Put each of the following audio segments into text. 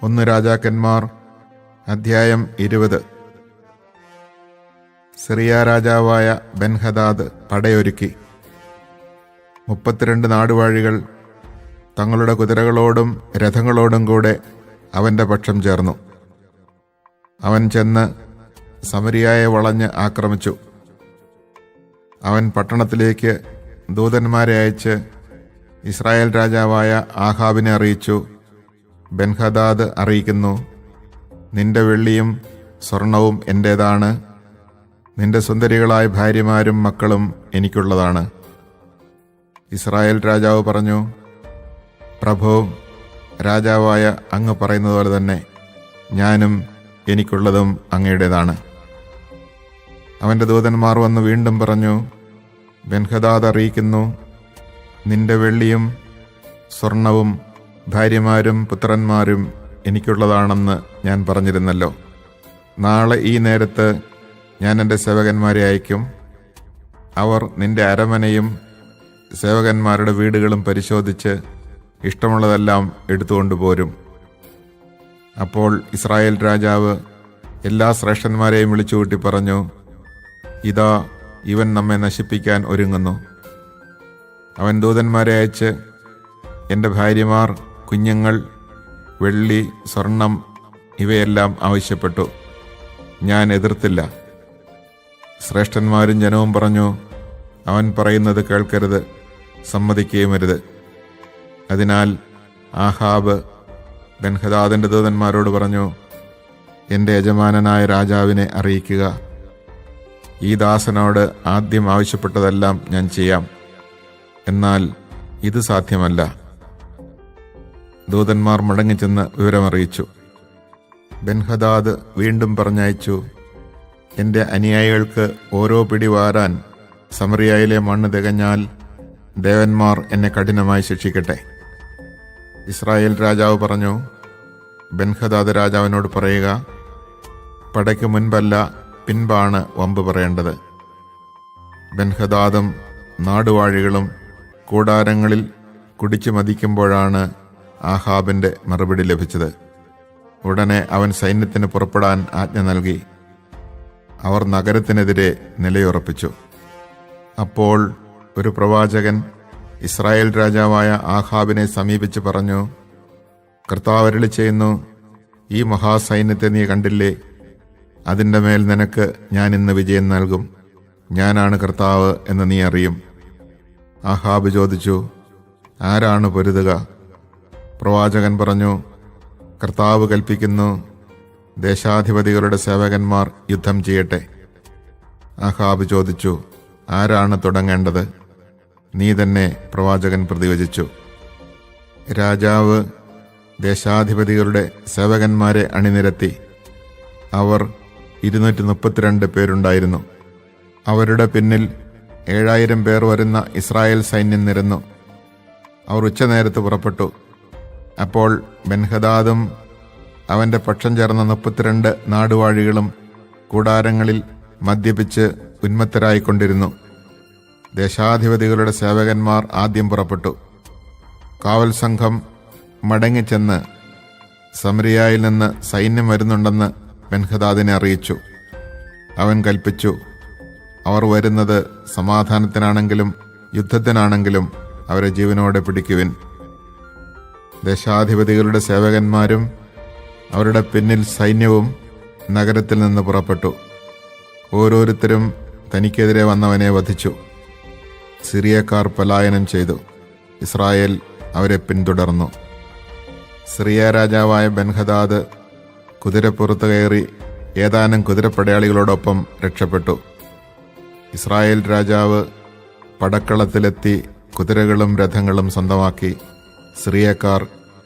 1 രാജാക്കന്മാർ അധ്യായം 20. സിറിയ രാജാവായ ബെൻഹദാദ് പടയൊരുക്കി. 32 നാടുവാഴികൾ തങ്ങളുടെ കുതിരകളോടും രഥങ്ങളോടും കൂടെ അവൻ്റെ പക്ഷം ചേർന്നു. അവൻ ചെന്ന് സമരിയായെ വളഞ്ഞ് ആക്രമിച്ചു. അവൻ പട്ടണത്തിലേക്ക് ദൂതന്മാരെ അയച്ച് ഇസ്രായേൽ രാജാവായ ആഹാബിനെ അറിയിച്ചു. ബെൻഹദാദ് അറിയിക്കുന്നു, നിന്റെ വെള്ളിയും സ്വർണവും എൻ്റേതാണ്, നിന്റെ സുന്ദരികളായ ഭാര്യമാരും മക്കളും എനിക്കുള്ളതാണ്. ഇസ്രായേൽ രാജാവ് പറഞ്ഞു, പ്രഭു, രാജാവായ അങ്ങ് പറയുന്നത് പോലെ തന്നെ ഞാനും എനിക്കുള്ളതും അങ്ങയുടേതാണ്. അവൻ്റെ ദൂതന്മാർ വന്ന് വീണ്ടും പറഞ്ഞു, ബെൻഹദാദ് അറിയിക്കുന്നു, നിന്റെ വെള്ളിയും സ്വർണവും ഭാര്യമാരും പുത്രന്മാരും എനിക്കുള്ളതാണെന്ന് ഞാൻ പറഞ്ഞിരുന്നല്ലോ. നാളെ ഈ നേരത്ത് ഞാൻ എൻ്റെ സേവകന്മാരെ അയക്കും. അവർ നിന്റെ അരമനയും സേവകന്മാരുടെ വീടുകളും പരിശോധിച്ച് ഇഷ്ടമുള്ളതെല്ലാം എടുത്തുകൊണ്ടുപോരും. അപ്പോൾ ഇസ്രായേൽ രാജാവ് എല്ലാ ശ്രേഷ്ഠന്മാരെയും വിളിച്ചുകൂട്ടി പറഞ്ഞു, ഇതാ ഇവൻ നമ്മെ നശിപ്പിക്കാൻ ഒരുങ്ങുന്നു. അവൻ ദൂതന്മാരെ അയച്ച് എൻ്റെ ഭാര്യമാർ, കുഞ്ഞുങ്ങൾ, വെള്ളി, സ്വർണം ഇവയെല്ലാം ആവശ്യപ്പെട്ടു. ഞാൻ എതിർത്തില്ല. ശ്രേഷ്ഠന്മാരും ജനവും പറഞ്ഞു, അവൻ പറയുന്നത് കേൾക്കരുത്, സമ്മതിക്കുകയുമരുത്. അതിനാൽ ആഹാബ് ബെൻഹദാദിൻ്റെ ദൂതന്മാരോട് പറഞ്ഞു, എൻ്റെ യജമാനനായ രാജാവിനെ അറിയിക്കുക, ഈ ദാസനോട് ആദ്യം ആവശ്യപ്പെട്ടതെല്ലാം ഞാൻ ചെയ്യാം, എന്നാൽ ഇത് സാധ്യമല്ല. ദൂതന്മാർ മടങ്ങിച്ചെന്ന് വിവരമറിയിച്ചു. ബെൻഹദാദ് വീണ്ടും പറഞ്ഞയച്ചു, എൻ്റെ അനുയായികൾക്ക് ഓരോ പിടി വാരാൻ സമറിയയിലെ മണ്ണ് തികഞ്ഞാൽ ദേവന്മാർ എന്നെ കഠിനമായി ശിക്ഷിക്കട്ടെ. ഇസ്രായേൽ രാജാവ് പറഞ്ഞു, ബെൻഹദാദ് രാജാവിനോട് പറയുക, പടയ്ക്ക് മുൻപല്ല പിൻപാണ് വമ്പ് പറയേണ്ടത്. ബെൻഹദാദും നാടുവാഴികളും കൂടാരങ്ങളിൽ കുടിച്ചു മതിക്കുമ്പോഴാണ് ആഹാബിൻ്റെ മറുപടി ലഭിച്ചത്. ഉടനെ അവൻ സൈന്യത്തിന് പുറപ്പെടാൻ ആജ്ഞ നൽകി. അവർ നഗരത്തിനെതിരെ നിലയുറപ്പിച്ചു. അപ്പോൾ ഒരു പ്രവാചകൻ ഇസ്രായേൽ രാജാവായ ആഹാബിനെ സമീപിച്ച് പറഞ്ഞു, കർത്താവ് അരുളി ചെയ്യുന്നു, ഈ മഹാസൈന്യത്തെ നീ കണ്ടില്ലേ? അതിൻ്റെ മേൽ നിനക്ക് ഞാൻ ഇന്ന് വിജയം നൽകും. ഞാനാണ് കർത്താവ് എന്ന് നീ അറിയും. ആഹാബ് ചോദിച്ചു, ആരാണ് പൊരുതുക? പ്രവാചകൻ പറഞ്ഞു, കർത്താവ് കൽപ്പിക്കുന്നു, ദേശാധിപതികളുടെ സേവകന്മാർ യുദ്ധം ചെയ്യട്ടെ. ആഹാബ് ചോദിച്ചു, ആരാണ് തുടങ്ങേണ്ടത്? നീ തന്നെ, പ്രവാചകൻ പ്രതിവചിച്ചു. രാജാവ് ദേശാധിപതികളുടെ സേവകന്മാരെ അണിനിരത്തി. അവർ 232 പേരുണ്ടായിരുന്നു. അവരുടെ പിന്നിൽ 7000 പേർ വരുന്ന ഇസ്രായേൽ സൈന്യം നിരന്നു. അവർ ഉച്ചനേരത്ത് പുറപ്പെട്ടു. അപ്പോൾ ബെൻഹദാദും അവൻ്റെ പക്ഷം ചേർന്ന 32 നാടുവാഴികളും കൂടാരങ്ങളിൽ മദ്യപിച്ച് ഉന്മത്തരായിക്കൊണ്ടിരുന്നു. ദേശാധിപതികളുടെ സേവകന്മാർ ആദ്യം പുറപ്പെട്ടു. കാവൽ സംഘം മടങ്ങിച്ചെന്ന് സമരിയായിൽ നിന്ന് സൈന്യം വരുന്നുണ്ടെന്ന് ബെൻഹദാദിനെ അറിയിച്ചു. അവൻ കൽപ്പിച്ചു, അവർ വരുന്നത് സമാധാനത്തിനാണെങ്കിലും യുദ്ധത്തിനാണെങ്കിലും അവരെ ജീവനോടെ പിടിക്കുവിൻ. ദേശാധിപതികളുടെ സേവകന്മാരും അവരുടെ പിന്നിൽ സൈന്യവും നഗരത്തിൽ നിന്ന് പുറപ്പെട്ടു. ഓരോരുത്തരും തനിക്കെതിരെ വന്നവനെ വധിച്ചു. സിറിയക്കാർ പലായനം ചെയ്തു. ഇസ്രായേൽ അവരെ പിന്തുടർന്നു. സിറിയ രാജാവായ ബെൻഹദാദ് കുതിരപ്പുറത്ത് കയറി ഏതാനും കുതിരപ്പടയാളികളോടൊപ്പം രക്ഷപ്പെട്ടു. ഇസ്രായേൽ രാജാവ് പടക്കളത്തിലെത്തി കുതിരകളും രഥങ്ങളും സ്വന്തമാക്കി. സിറിയക്കാർ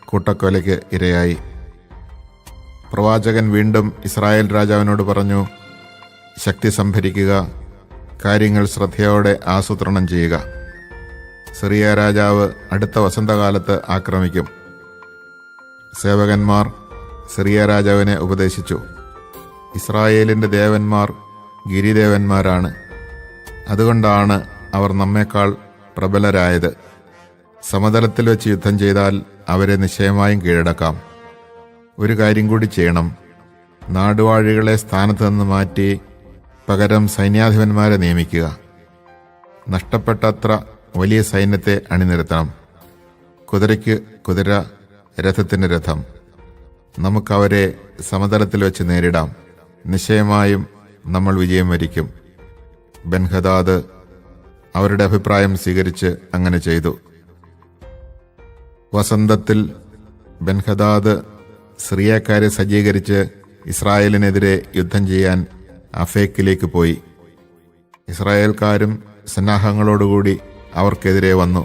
കൂട്ടക്കൊലയ്ക്ക് ഇരയായി. പ്രവാചകൻ വീണ്ടും ഇസ്രായേൽ രാജാവിനോട് പറഞ്ഞു, ശക്തി സംഭരിക്കുക, കാര്യങ്ങൾ ശ്രദ്ധയോടെ ആസൂത്രണം ചെയ്യുക. സിറിയ രാജാവ് അടുത്ത വസന്തകാലത്ത് ആക്രമിക്കും. സേവകന്മാർ സിറിയ രാജാവിനെ ഉപദേശിച്ചു, ഇസ്രായേലിൻ്റെ ദേവന്മാർ ഗിരിദേവന്മാരാണ്, അതുകൊണ്ടാണ് അവർ നമ്മേക്കാൾ പ്രബലരായത്. സമതലത്തിൽ വെച്ച് യുദ്ധം ചെയ്താൽ അവരെ നിശ്ചയമായും കീഴടക്കാം. ഒരു കാര്യം കൂടി ചെയ്യണം. നാടുവാഴികളെ സ്ഥാനത്ത് നിന്ന് മാറ്റി പകരം സൈന്യാധിപന്മാരെ നിയമിക്കുക. നഷ്ടപ്പെട്ടത്ര വലിയ സൈന്യത്തെ അണിനിരത്തണം. കുതിരയ്ക്ക് കുതിര, രഥത്തിന് രഥം. നമുക്കവരെ സമതലത്തിൽ വെച്ച് നേരിടാം. നിശ്ചയമായും നമ്മൾ വിജയം വരിക്കും. ബെൻഹദാദ് അവരുടെ അഭിപ്രായം സ്വീകരിച്ച് അങ്ങനെ ചെയ്തു. വസന്തത്തിൽ ബെൻഹദാദ് സിറിയക്കാരെ സജ്ജീകരിച്ച് ഇസ്രായേലിനെതിരെ യുദ്ധം ചെയ്യാൻ അഫേക്കിലേക്ക് പോയി. ഇസ്രായേൽക്കാരും സന്നാഹങ്ങളോടുകൂടി അവർക്കെതിരെ വന്നു.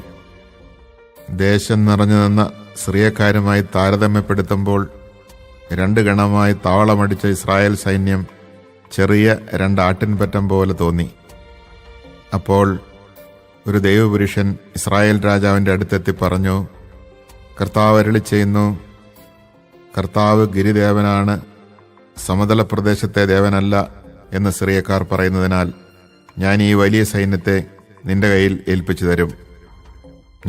ദേശം നിറഞ്ഞു നിന്ന സിറിയക്കാരുമായി താരതമ്യപ്പെടുത്തുമ്പോൾ 2 ഗണമായി താവളമടിച്ച ഇസ്രായേൽ സൈന്യം ചെറിയ 2 ആട്ടിൻപറ്റം പോലെ തോന്നി. അപ്പോൾ ഒരു ദൈവപുരുഷൻ ഇസ്രായേൽ രാജാവിൻ്റെ അടുത്തെത്തി പറഞ്ഞു, കർത്താവ് അരുളി ചെയ്യുന്നു, കർത്താവ് ഗിരിദേവനാണ്, സമതല പ്രദേശത്തെ ദേവനല്ല എന്ന് സിറിയക്കാർ പറയുന്നതിനാൽ ഞാൻ ഈ വലിയ സൈന്യത്തെ നിന്റെ കയ്യിൽ ഏൽപ്പിച്ചു തരും.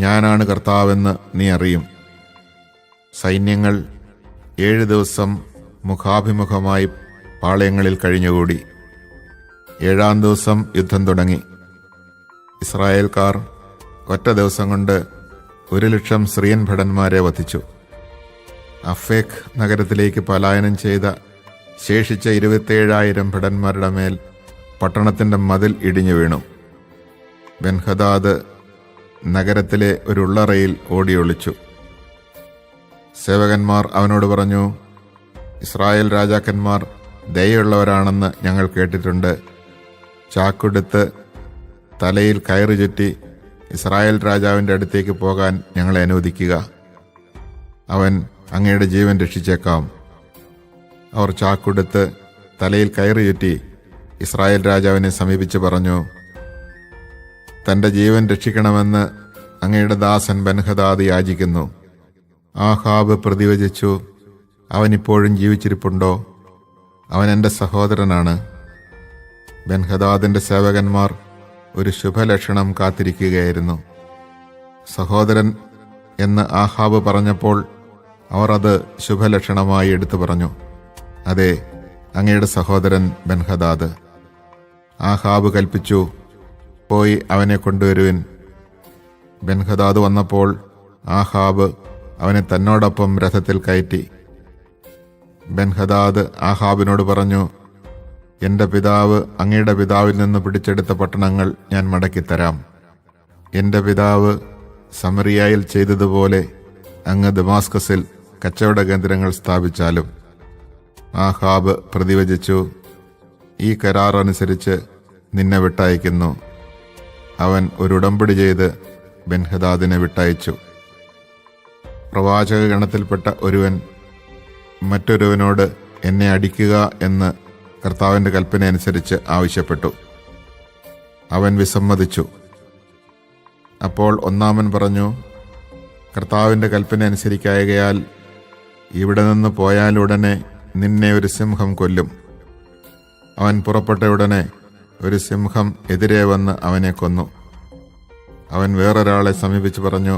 ഞാനാണ് കർത്താവെന്ന് നീ അറിയും. സൈന്യങ്ങൾ 7 ദിവസം മുഖാഭിമുഖമായി പാളയങ്ങളിൽ കഴിഞ്ഞുകൂടി. 7-ാം ദിവസം യുദ്ധം തുടങ്ങി. ഇസ്രായേൽക്കാർ ഒറ്റ ദിവസം കൊണ്ട് 1,00,000 സിറിയൻ ഭടന്മാരെ വധിച്ചു. അഫേക്ക് നഗരത്തിലേക്ക് പലായനം ചെയ്ത ശേഷിച്ച 27,000 ഭടന്മാരുടെ മേൽ പട്ടണത്തിന്റെ മതിൽ ഇടിഞ്ഞു വീണു. ബെൻഹദാദ് നഗരത്തിലെ ഒരു ഉള്ളറയിൽ ഓടിയൊളിച്ചു. സേവകന്മാർ അവനോട് പറഞ്ഞു, ഇസ്രായേൽ രാജാക്കന്മാർ ദയയുള്ളവരാണെന്ന് ഞങ്ങൾ കേട്ടിട്ടുണ്ട്. ചാക്കുടുത്ത് തലയിൽ കയറ് ചുറ്റി ഇസ്രായേൽ രാജാവിൻ്റെ അടുത്തേക്ക് പോകാൻ ഞങ്ങളെ അനുവദിക്കുക. അവൻ അങ്ങയുടെ ജീവൻ രക്ഷിച്ചേക്കാം. അവർ ചാക്കുടുത്ത് തലയിൽ കയറ് ചുറ്റി ഇസ്രായേൽ രാജാവിനെ സമീപിച്ച് പറഞ്ഞു, തൻ്റെ ജീവൻ രക്ഷിക്കണമെന്ന് അങ്ങയുടെ ദാസൻ ബെൻഹദാദ് യാചിക്കുന്നു. ആഹാബ് പ്രതിവചിച്ചു, അവൻ ഇപ്പോഴും ജീവിച്ചിരിപ്പുണ്ടോ? അവൻ എൻ്റെ സഹോദരനാണ്. ബെൻഹദാദിൻ്റെ സേവകന്മാർ ഒരു ശുഭലക്ഷണം കാത്തിരിക്കുകയായിരുന്നു. സഹോദരൻ എന്ന് ആഹാബ് പറഞ്ഞപ്പോൾ അവർ അത് ശുഭലക്ഷണമായി എടുത്തു പറഞ്ഞു, അതെ, അങ്ങയുടെ സഹോദരൻ ബെൻഹദാദ്. ആഹാബ് കൽപ്പിച്ചു, പോയി അവനെ കൊണ്ടുവരുവിൻ. ബെൻഹദാദ് വന്നപ്പോൾ ആഹാബ് അവനെ തന്നോടൊപ്പം രഥത്തിൽ കയറ്റി. ബെൻഹദാദ് ആഹാബിനോട് പറഞ്ഞു, എൻ്റെ പിതാവ് അങ്ങയുടെ പിതാവിൽ നിന്ന് പിടിച്ചെടുത്ത പട്ടണങ്ങൾ ഞാൻ മടക്കിത്തരാം. എൻ്റെ പിതാവ് സമറിയായിൽ ചെയ്തതുപോലെ അങ്ങ് ദമാസ്കസിൽ കച്ചവട കേന്ദ്രങ്ങൾ സ്ഥാപിച്ചാലും. ആഹാബ് പ്രതിവചിച്ചു, ഈ കരാർ അനുസരിച്ച് നിന്നെ വിട്ടയക്കുന്നു. അവൻ ഒരു ഉടമ്പടി ചെയ്ത് ബെൻഹദാദിനെ വിട്ടയച്ചു. പ്രവാചക ഗണത്തിൽപ്പെട്ട ഒരുവൻ മറ്റൊരുവനോട് എന്നെ അടിക്കുക എന്ന് കർത്താവിൻ്റെ കൽപ്പന അനുസരിച്ച് ആവശ്യപ്പെട്ടു. അവൻ വിസമ്മതിച്ചു. അപ്പോൾ ഒന്നാമൻ പറഞ്ഞു, കർത്താവിൻ്റെ കൽപ്പന അനുസരിക്കായകയാൽ ഇവിടെ നിന്ന് പോയാലുടനെ നിന്നെ ഒരു സിംഹം കൊല്ലും. അവൻ പുറപ്പെട്ട ഉടനെ ഒരു സിംഹം എതിരെ വന്ന് അവനെ കൊന്നു. അവൻ വേറൊരാളെ സമീപിച്ച് പറഞ്ഞു,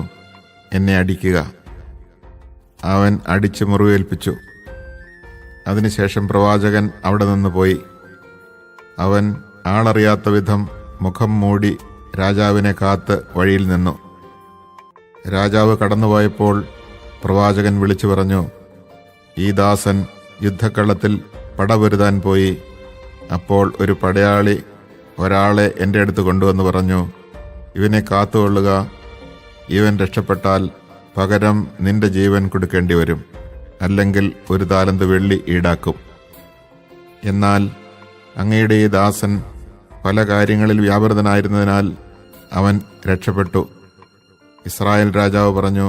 എന്നെ അടിക്കുക. അവൻ അടിച്ച് മുറിവേൽപ്പിച്ചു. അതിനുശേഷം പ്രവാചകൻ അവിടെ നിന്ന് പോയി. അവൻ ആളറിയാത്ത വിധം മുഖം മൂടി രാജാവിനെ കാത്ത് വഴിയിൽ നിന്നു. രാജാവ് കടന്നുപോയപ്പോൾ പ്രവാചകൻ വിളിച്ചു പറഞ്ഞു, ഈ ദാസൻ യുദ്ധക്കളത്തിൽ പടപൊരുതാൻ പോയി. അപ്പോൾ ഒരു പടയാളി ഒരാളെ എൻ്റെ അടുത്ത് കൊണ്ടുവന്ന് പറഞ്ഞു, ഇവനെ കാത്തുകൊള്ളുക. ഇവൻ രക്ഷപ്പെട്ടാൽ പകരം നിന്റെ ജീവൻ കൊടുക്കേണ്ടി വരും, അല്ലെങ്കിൽ 1 താലന്ത് വെള്ളി ഈടാക്കും. എന്നാൽ അങ്ങയുടെ ഈ ദാസൻ പല കാര്യങ്ങളിൽ വ്യാപൃതനായിരുന്നതിനാൽ അവൻ രക്ഷപ്പെട്ടു. ഇസ്രായേൽ രാജാവ് പറഞ്ഞു,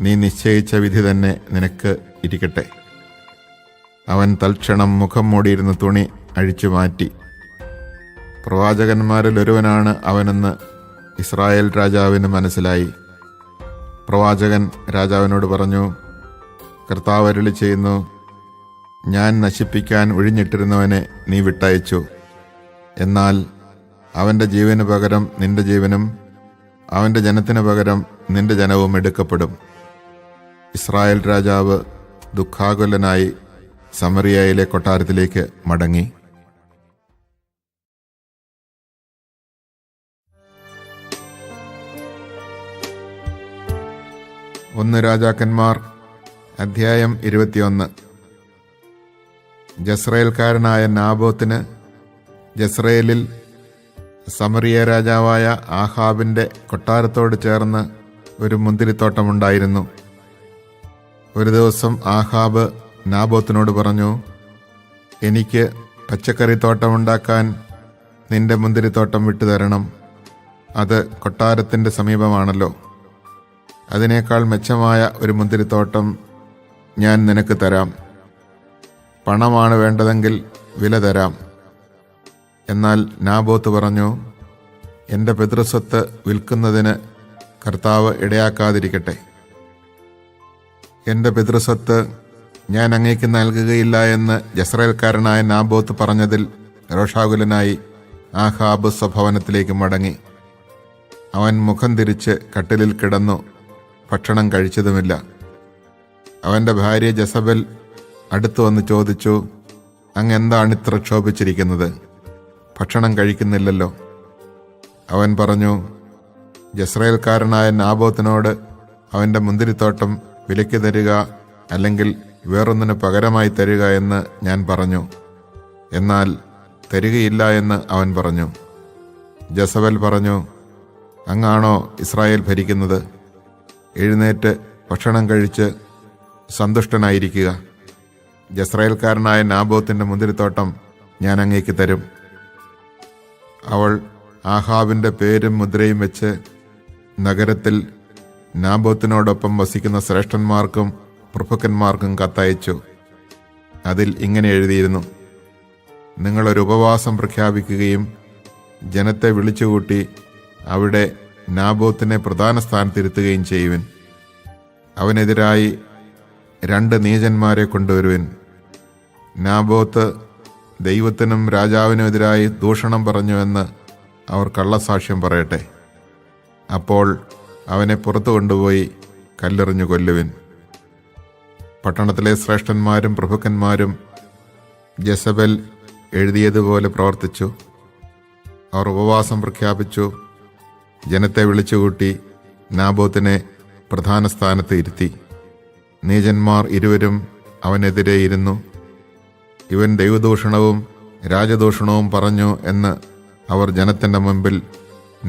നീ നിശ്ചയിച്ച വിധി തന്നെ നിനക്ക് ഇരിക്കട്ടെ. അവൻ തൽക്ഷണം മുഖം മൂടിയിരുന്ന തുണി അഴിച്ചു മാറ്റി. പ്രവാചകന്മാരിൽ ഒരുവനാണ് അവനെന്ന് ഇസ്രായേൽ രാജാവിന് മനസ്സിലായി. പ്രവാചകൻ രാജാവിനോട് പറഞ്ഞു, കർത്താവ് അരുളി ചെയ്യുന്നു, ഞാൻ നശിപ്പിക്കാൻ ഒഴിഞ്ഞിട്ടിരുന്നവനെ നീ വിട്ടയച്ചു. എന്നാൽ അവൻ്റെ ജീവന് പകരം നിന്റെ ജീവനും അവൻ്റെ ജനത്തിന് പകരം നിന്റെ ജനവും എടുക്കപ്പെടും. ഇസ്രായേൽ രാജാവ് ദുഃഖാകുലനായി സമറിയയിലെ കൊട്ടാരത്തിലേക്ക് മടങ്ങി. ഒന്ന് രാജാക്കന്മാർ അധ്യായം 21. ജസ്രയേൽക്കാരനായ നാബോത്തിന് ജസ്രയേലിൽ സമറിയ രാജാവായ ആഹാബിൻ്റെ കൊട്ടാരത്തോട് ചേർന്ന് ഒരു മുന്തിരിത്തോട്ടമുണ്ടായിരുന്നു. ഒരു ദിവസം ആഹാബ് നാബോത്തിനോട് പറഞ്ഞു, എനിക്ക് പച്ചക്കറിത്തോട്ടമുണ്ടാക്കാൻ നിന്റെ മുന്തിരിത്തോട്ടം വിട്ടുതരണം. അത് കൊട്ടാരത്തിൻ്റെ സമീപമാണല്ലോ. അതിനേക്കാൾ മെച്ചമായ ഒരു മുന്തിരിത്തോട്ടം ഞാൻ നിനക്ക് തരാം. പണമാണ് വേണ്ടതെങ്കിൽ വില തരാം. എന്നാൽ നാബോത്ത് പറഞ്ഞു, എൻ്റെ പിതൃസ്വത്ത് വിൽക്കുന്നതിന് കർത്താവ് ഇടയാക്കാതിരിക്കട്ടെ. എൻ്റെ പിതൃസ്വത്ത് ഞാൻ അങ്ങേക്ക് നൽകുകയില്ല എന്ന് ജസ്രയേൽക്കാരനായ നാബോത്ത് പറഞ്ഞതിൽ രോഷാകുലനായി ആഹാബ് സ്വഭവനത്തിലേക്ക് മടങ്ങി. അവൻ മുഖം തിരിച്ച് കട്ടിലിൽ കിടന്നു ഭക്ഷണം കഴിച്ചതുമില്ല. അവൻ്റെ ഭാര്യ ജസബൽ അടുത്തു വന്ന് ചോദിച്ചു, അങ്ങ് എന്താണ് ഇത്ര ക്ഷോഭിച്ചിരിക്കുന്നത്? ഭക്ഷണം കഴിക്കുന്നില്ലല്ലോ. അവൻ പറഞ്ഞു, ജസ്രയേൽക്കാരനായ നാബോത്തിനോട് അവൻ്റെ മുന്തിരിത്തോട്ടം വിലയ്ക്ക് തരിക, അല്ലെങ്കിൽ വേറൊന്നിന് പകരമായി തരിക എന്ന് ഞാൻ പറഞ്ഞു. എന്നാൽ തരികയില്ല എന്ന് അവൻ പറഞ്ഞു. ജസബൽ പറഞ്ഞു, അങ്ങാണോ ഇസ്രായേൽ ഭരിക്കുന്നത്? എഴുന്നേറ്റ് ഭക്ഷണം കഴിച്ച് സന്തുഷ്ടനായിരിക്കുക. ജസ്രയേൽക്കാരനായ നാബോത്തിൻ്റെ മുന്തിരിത്തോട്ടം ഞാൻ അങ്ങേക്ക് തരും. അവൾ ആഹാബിൻ്റെ പേരും മുദ്രയും വെച്ച് നഗരത്തിൽ നാബോത്തിനോടൊപ്പം വസിക്കുന്ന ശ്രേഷ്ഠന്മാർക്കും പ്രഭുക്കന്മാർക്കും കത്തയച്ചു. അതിൽ ഇങ്ങനെ എഴുതിയിരുന്നു: നിങ്ങളൊരു ഉപവാസം പ്രഖ്യാപിക്കുകയും ജനത്തെ വിളിച്ചുകൂട്ടി അവിടെ നാബോത്തിനെ പ്രധാന സ്ഥാനത്തിരുത്തുകയും ചെയ്യുവിൻ. അവനെതിരായി 2 നീചന്മാരെ കൊണ്ടുവരുവിൻ. നാബോത്ത് ദൈവത്തിനും രാജാവിനുമെതിരായി ദൂഷണം പറഞ്ഞുവെന്ന് അവർ കള്ളസാക്ഷ്യം പറയട്ടെ. അപ്പോൾ അവനെ പുറത്തു കൊണ്ടുപോയി കല്ലെറിഞ്ഞു കൊല്ലുവിൻ. പട്ടണത്തിലെ ശ്രേഷ്ഠന്മാരും പ്രഭുക്കന്മാരും ജസബൽ എഴുതിയതുപോലെ പ്രവർത്തിച്ചു. അവർ ഉപവാസം പ്രഖ്യാപിച്ചു. ജനത്തെ വിളിച്ചുകൂട്ടി നാബോത്തിനെ പ്രധാന സ്ഥാനത്ത് ഇരുത്തി. നീചന്മാർ ഇരുവരും അവനെതിരെ ഇരുന്നു. ഇവൻ ദൈവദൂഷണവും രാജദൂഷണവും പറഞ്ഞു എന്ന് അവർ ജനത്തിൻ്റെ മുമ്പിൽ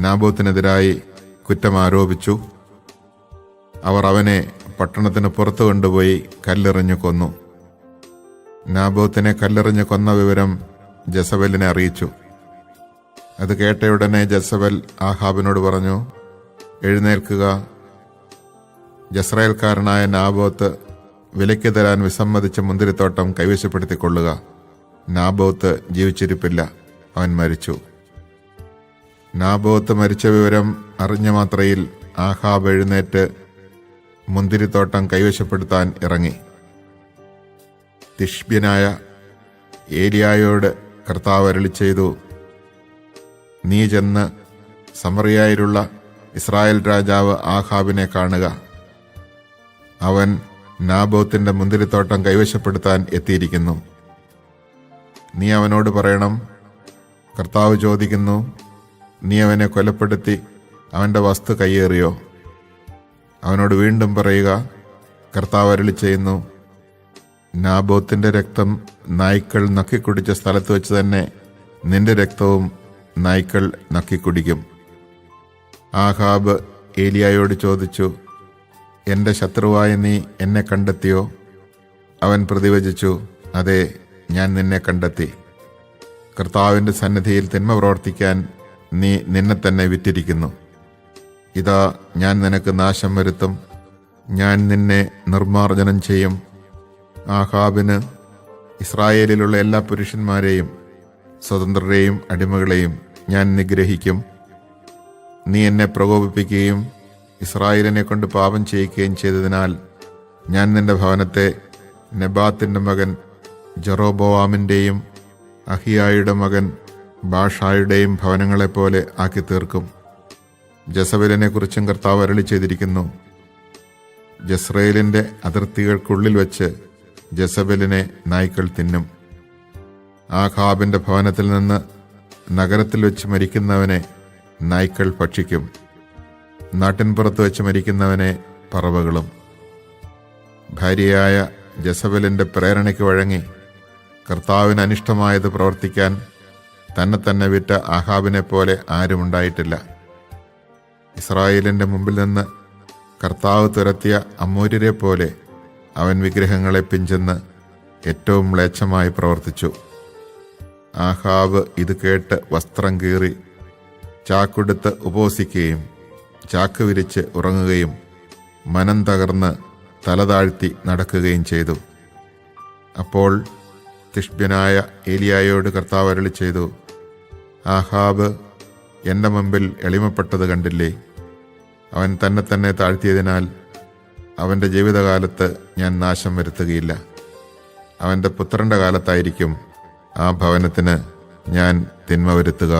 നാബോത്തിനെതിരായി കുറ്റം ആരോപിച്ചു. അവർ അവനെ പട്ടണത്തിന് പുറത്തു കൊണ്ടുപോയി കല്ലെറിഞ്ഞു കൊന്നു. നാബോത്തിനെ കല്ലെറിഞ്ഞു കൊന്ന വിവരം ജസബലിനെ അറിയിച്ചു. അത് കേട്ടയുടനെ ജസബൽ ആഹാബിനോട് പറഞ്ഞു, എഴുന്നേൽക്കുക, ജസ്രയേൽക്കാരനായ നാബോത്ത് വിലയ്ക്ക് തരാൻ വിസമ്മതിച്ച മുന്തിരിത്തോട്ടം കൈവശപ്പെടുത്തിക്കൊള്ളുക. നാബോത്ത് ജീവിച്ചിരിപ്പില്ല, അവൻ മരിച്ചു. നാബോത്ത് മരിച്ച വിവരം അറിഞ്ഞ മാത്രയിൽ ആഹാബ് എഴുന്നേറ്റ് മുന്തിരിത്തോട്ടം കൈവശപ്പെടുത്താൻ ഇറങ്ങി. തിഷ്ബ്യനായ ഏലിയായോട് കർത്താവ് അരുളി ചെയ്തു, നീ ചെന്ന് സമറിയയിലുള്ള ഇസ്രായേൽ രാജാവ് ആഹാബിനെ കാണുക. അവൻ നാബോത്തിൻ്റെ മുന്തിരിത്തോട്ടം കൈവശപ്പെടുത്താൻ എത്തിയിരിക്കുന്നു. നീ അവനോട് പറയണം, കർത്താവ് ചോദിക്കുന്നു, നീ അവനെ കൊലപ്പെടുത്തി അവൻ്റെ വസ്തു കയ്യേറിയോ? അവനോട് വീണ്ടും പറയുക, കർത്താവ് അരുളി ചെയ്യുന്നു, നാബോത്തിൻ്റെ രക്തം നായ്ക്കൾ നക്കിക്കുടിച്ച സ്ഥലത്ത് വെച്ച് തന്നെ നിന്റെ രക്തവും നായ്ക്കൾ നക്കിക്കുടിക്കും. ആഹാബ് ഏലിയായോട് ചോദിച്ചു, എൻ്റെ ശത്രുവായ നീ എന്നെ കണ്ടെത്തിയോ? അവൻ പ്രതിവചിച്ചു, അതെ, ഞാൻ നിന്നെ കണ്ടെത്തി. കർത്താവിൻ്റെ സന്നിധിയിൽ തിന്മ പ്രവർത്തിക്കാൻ നീ നിന്നെ തന്നെ വിറ്റിരിക്കുന്നു. ഇതാ, ഞാൻ നിനക്ക് നാശം വരുത്തും. ഞാൻ നിന്നെ നിർമ്മാർജ്ജനം ചെയ്യും. ആഹാബിന് ഇസ്രായേലിലുള്ള എല്ലാ പുരുഷന്മാരെയും സ്വതന്ത്രരെയും അടിമകളെയും ഞാൻ നിഗ്രഹിക്കും. നീ എന്നെ പ്രകോപിപ്പിക്കുകയും ഇസ്രായേലിനെ കൊണ്ട് പാപം ചെയ്യിക്കുകയും ചെയ്തതിനാൽ ഞാൻ നിന്റെ ഭവനത്തെ നെബാത്തിൻ്റെ മകൻ ജെറോബോവാമിൻ്റെയും അഹിയായുടെ മകൻ ബാഷായുടെയും ഭവനങ്ങളെപ്പോലെ ആക്കി തീർക്കും. ജസബലിനെ കുറിച്ചും കർത്താവ് അരുളി ചെയ്തിരിക്കുന്നു, ജസ്രയേലിൻ്റെ അതിർത്തികൾക്കുള്ളിൽ വെച്ച് ജസബലിനെ നായ്ക്കൾ തിന്നും. ആഹാബിന്റെ ഭവനത്തിൽ നിന്ന് നഗരത്തിൽ വെച്ച് മരിക്കുന്നവനെ നായ്ക്കൾ ഭക്ഷിക്കും. നാട്ടിൻപുറത്ത് വെച്ച് മരിക്കുന്നവനെ പറവകളും. ഭാര്യയായ ജസബലിന്റെ പ്രേരണയ്ക്ക് വഴങ്ങി കർത്താവിന് അനിഷ്ടമായത് പ്രവർത്തിക്കാൻ തന്നെ വിറ്റ ആഹാബിനെ പോലെ ആരുമുണ്ടായിട്ടില്ല. ഇസ്രായേലിന്റെ മുമ്പിൽ നിന്ന് കർത്താവ് തുരത്തിയ അമൂര്യരെ പോലെ അവൻ വിഗ്രഹങ്ങളെ പിഞ്ചെന്ന് ഏറ്റവും മ്ലേച്ഛമായി പ്രവർത്തിച്ചു. ആഹാബ് ഇത് കേട്ട് വസ്ത്രം കീറി ചാക്കുടുത്ത് ഉപവസിക്കുകയും ചാക്ക് വിരിച്ച് ഉറങ്ങുകയും മനം തകർന്ന് തലതാഴ്ത്തി നടക്കുകയും ചെയ്തു. അപ്പോൾ തിഷ്ബ്യനായ ഏലിയായോട് കർത്താവ് അരുളി ചെയ്തു, ആഹാബ് എൻ്റെ മുമ്പിൽ എളിമപ്പെട്ടത് കണ്ടില്ലേ? അവൻ തന്നെ താഴ്ത്തിയതിനാൽ അവൻ്റെ ജീവിതകാലത്ത് ഞാൻ നാശം വരുത്തുകയില്ല. അവൻ്റെ പുത്രൻ്റെ കാലത്തായിരിക്കും ആ ഭവനത്തിന് ഞാൻ തിന്മ വരുത്തുക.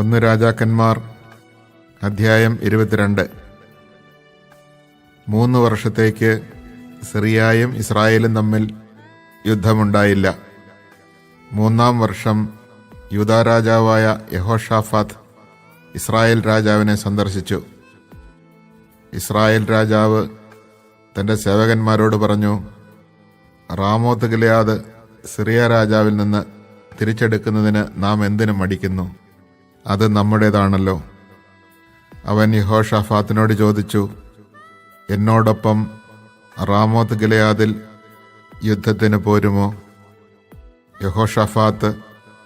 ഒന്ന് രാജാക്കന്മാർ അധ്യായം 22. 3 വർഷത്തേക്ക് സിറിയയും ഇസ്രായേലും തമ്മിൽ യുദ്ധമുണ്ടായില്ല. 3-ാം വർഷം യൂദാ രാജാവായ യഹോഷാഫാത്ത് ഇസ്രായേൽ രാജാവിനെ സന്ദർശിച്ചു. ഇസ്രായേൽ രാജാവ് തൻ്റെ സേവകന്മാരോട് പറഞ്ഞു, റാമോത്ത് ഗിലെയാദ് സിറിയ രാജാവിൽ നിന്ന് തിരിച്ചെടുക്കുന്നതിന് നാം എന്തിനു മടിക്കുന്നു? അത് നമ്മുടേതാണല്ലോ. അവൻ യഹോഷാഫാത്തിനോട് ചോദിച്ചു, എന്നോടൊപ്പം റാമോത്ത് ഗിലെയാദിൽ യുദ്ധത്തിന് പോരുമോ? യഹോഷാഫാത്ത്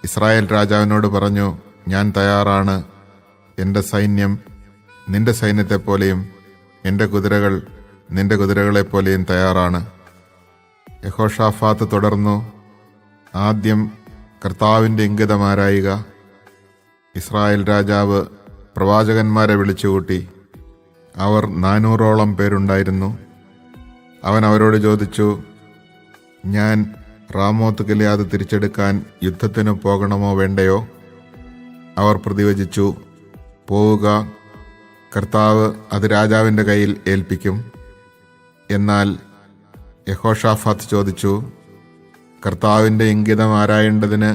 ഇസ്രായേൽ രാജാവിനോട് പറഞ്ഞു, ഞാൻ തയ്യാറാണ്. എൻ്റെ സൈന്യം നിന്റെ സൈന്യത്തെപ്പോലെയും എൻ്റെ കുതിരകൾ നിന്റെ കുതിരകളെപ്പോലെയും തയ്യാറാണ്. യഹോഷാഫാത്ത് തുടർന്നു, ആദ്യം കർത്താവിൻ്റെ ഇംഗിതമാരായുക. ഇസ്രായേൽ രാജാവ് പ്രവാചകന്മാരെ വിളിച്ചുകൂട്ടി. അവർ 400ഓളം പേരുണ്ടായിരുന്നു. അവൻ അവരോട് ചോദിച്ചു, ഞാൻ റാമോത്ത് ഗിലെയാദ് തിരിച്ചെടുക്കാൻ യുദ്ധത്തിന് പോകണമോ വേണ്ടയോ? അവർ പ്രതിവചിച്ചു, പോവുക, കർത്താവ് അത് രാജാവിൻ്റെ കയ്യിൽ ഏൽപ്പിക്കും. എന്നാൽ യഹോഷാഫാത്ത് ചോദിച്ചു, കർത്താവിൻ്റെ ഇംഗിതം ആരായേണ്ടതിന്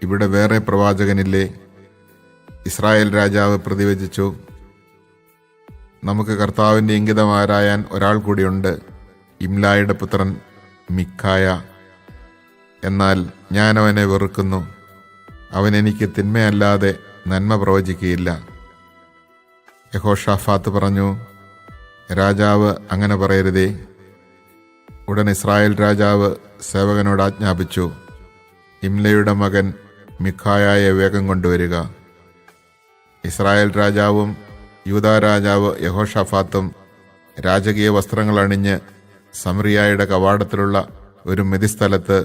ഇവിടെ വേറെ പ്രവാചകനില്ലേ? ഇസ്രായേൽ രാജാവ് പ്രതിവചിച്ചു, നമുക്ക് കർത്താവിൻ്റെ ഇംഗിതം ആരായാൻ ഒരാൾ കൂടിയുണ്ട്, ഇംലായുടെ പുത്രൻ മിഖായ. എന്നാൽ ഞാൻ അവനെ വെറുക്കുന്നു. അവൻ എനിക്ക് തിന്മയല്ലാതെ നന്മ പ്രവചിക്കുകയില്ല. യഹോഷാഫാത്ത് പറഞ്ഞു, രാജാവ് അങ്ങനെ പറയരുതേ. ഉടൻ ഇസ്രായേൽ രാജാവ് സേവകനോട് ആജ്ഞാപിച്ചു, ഇംലയുടെ മകൻ മിഖായയെ വേഗം കൊണ്ടുവരിക. ഇസ്രായേൽ രാജാവും യൂദാ രാജാവ് യഹോഷാഫാത്തും രാജകീയ വസ്ത്രങ്ങൾ അണിഞ്ഞ് സമറിയായുടെ കവാടത്തിലുള്ള ഒരു മെതിസ്ഥലത്ത്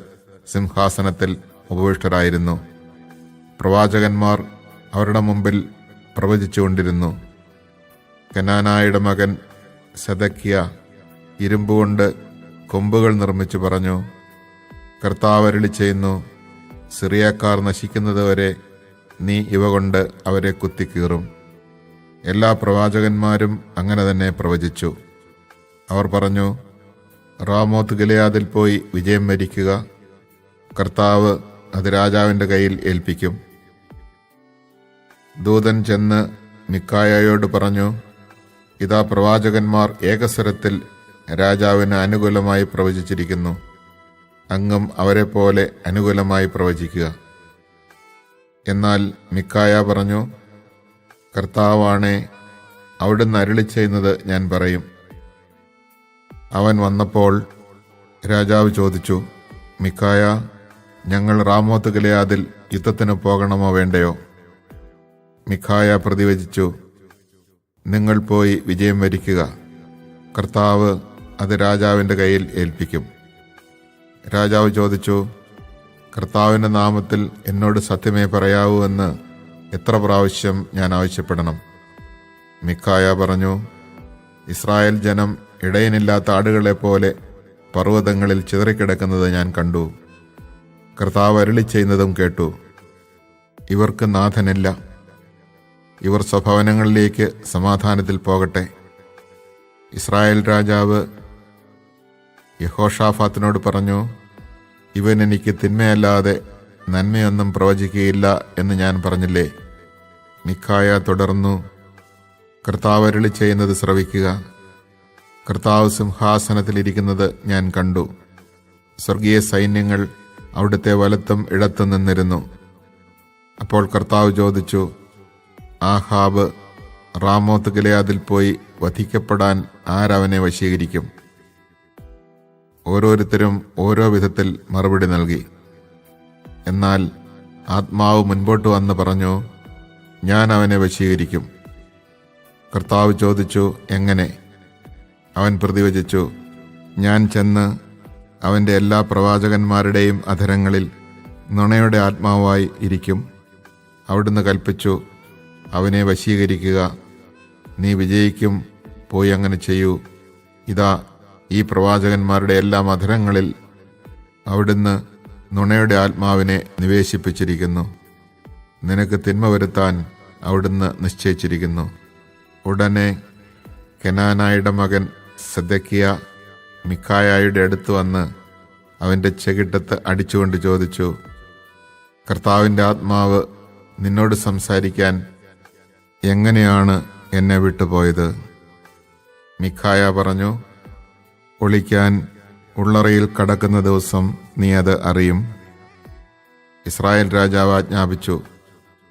സിംഹാസനത്തിൽ ഉപവിഷ്ടരായിരുന്നു. പ്രവാചകന്മാർ അവരുടെ മുമ്പിൽ പ്രവചിച്ചുകൊണ്ടിരുന്നു. കനാനായുടെ മകൻ സെദക്കിയ ഇരുമ്പുകൊണ്ട് കൊമ്പുകൾ നിർമ്മിച്ചു പറഞ്ഞു, കർത്താവ് അരുളി ചെയ്യുന്നു, സിറിയക്കാർ നശിക്കുന്നതുവരെ നീ ഇവ കൊണ്ട് അവരെ കുത്തിക്കീറും. എല്ലാ പ്രവാചകന്മാരും അങ്ങനെ തന്നെ പ്രവചിച്ചു. അവർ പറഞ്ഞു, റാമോത്ത് ഗിലെയാദിൽ പോയി വിജയം വരിക്കുക. കർത്താവ് അത് രാജാവിൻ്റെ കയ്യിൽ ഏൽപ്പിക്കും. ദൂതൻ ചെന്ന് മിഖായയോട് പറഞ്ഞു, ഇതാ പ്രവാചകന്മാർ ഏകസ്വരത്തിൽ രാജാവിന് അനുകൂലമായി പ്രവചിച്ചിരിക്കുന്നു. അങ്ങും അവരെ പോലെ അനുകൂലമായി പ്രവചിക്കുക. എന്നാൽ മിഖായ പറഞ്ഞു, കർത്താവാണേ, അവിടുന്ന് അരുളി ചെയ്യുന്നത് ഞാൻ പറയും. അവൻ വന്നപ്പോൾ രാജാവ് ചോദിച്ചു, മിഖായ, ഞങ്ങൾ റാമോത്ത് ഗിലെയാദിൽ യുദ്ധത്തിന് പോകണമോ വേണ്ടയോ? മിഖായ പ്രതിവചിച്ചു, നിങ്ങൾ പോയി വിജയം വരിക്കുക. കർത്താവ് അത് രാജാവിൻ്റെ കയ്യിൽ ഏൽപ്പിക്കും. രാജാവ് ചോദിച്ചു, കർത്താവിൻ്റെ നാമത്തിൽ എന്നോട് സത്യമേ പറയാവൂ എന്ന് എത്ര പ്രാവശ്യം ഞാൻ ആവശ്യപ്പെടണം? മിഖായ പറഞ്ഞു, ഇസ്രായേൽ ജനം ഇടയനില്ലാത്ത ആടുകളെപ്പോലെ പർവ്വതങ്ങളിൽ ചിതറിക്കിടക്കുന്നത് ഞാൻ കണ്ടു. കർത്താവ് അരുളി ചെയ്യുന്നതും കേട്ടു. ഇവർക്ക് നാഥനില്ല. ഇവർ സ്വഭവനങ്ങളിലേക്ക് സമാധാനത്തിൽ പോകട്ടെ. ഇസ്രായേൽ രാജാവ് യഹോഷാഫാത്തിനോട് പറഞ്ഞു, ഇവൻ എനിക്ക് തിന്മയല്ലാതെ നന്മയൊന്നും പ്രവചിക്കുകയില്ല എന്ന് ഞാൻ പറഞ്ഞില്ലേ? മിഖായ തുടർന്നു, കർത്താവ് അരുളി ചെയ്യുന്നത് ശ്രവിക്കുക. കർത്താവ് സിംഹാസനത്തിലിരിക്കുന്നത് ഞാൻ കണ്ടു. സ്വർഗീയ സൈന്യങ്ങൾ അവിടുത്തെ വലത്തും ഇടത്തും നിന്നിരുന്നു. അപ്പോൾ കർത്താവ് ചോദിച്ചു, ആഹാബ് റാമോത്ത് ഗിലെയാദിൽ പോയി വധിക്കപ്പെടാൻ ആരവനെ വശീകരിക്കും? ഓരോരുത്തരും ഓരോ വിധത്തിൽ മറുപടി നൽകി. എന്നാൽ ആത്മാവ് മുൻപോട്ട് വന്ന് പറഞ്ഞു, ഞാൻ അവനെ വശീകരിക്കും. കർത്താവ് ചോദിച്ചു, എങ്ങനെ? അവൻ പ്രതിവചിച്ചു, ഞാൻ ചെന്ന് അവൻ്റെ എല്ലാ പ്രവാചകന്മാരുടെയും അധരങ്ങളിൽ നുണയുടെ ആത്മാവായി ഇരിക്കും. അവിടുന്ന് കൽപ്പിച്ചു, അവനെ വശീകരിക്കുക. നീ വിജയിക്കും, പോയി അങ്ങനെ ചെയ്യൂ. ഇതാ, ഈ പ്രവാചകന്മാരുടെ എല്ലാ അധരങ്ങളിൽ അവിടുന്ന് നുണയുടെ ആത്മാവിനെ നിവേശിപ്പിച്ചിരിക്കുന്നു. നിനക്ക് തിന്മ വരുത്താൻ അവിടുന്ന് നിശ്ചയിച്ചിരിക്കുന്നു. ഉടനെ കെനാനായുടെ മകൻ സെദക്കിയ മിഖായയുടെ അടുത്ത് വന്ന് അവൻ്റെ ചെകിട്ടത്ത് അടിച്ചുകൊണ്ട് ചോദിച്ചു, കർത്താവിൻ്റെ ആത്മാവ് നിന്നോട് സംസാരിക്കാൻ എങ്ങനെയാണ് എന്നെ വിട്ടുപോയത്? മിഖായ പറഞ്ഞു, ഒളിക്കാൻ ഉള്ളറയിൽ കടക്കുന്ന ദിവസം നീ അത് അറിയും. ഇസ്രായേൽ രാജാവ് ആജ്ഞാപിച്ചു,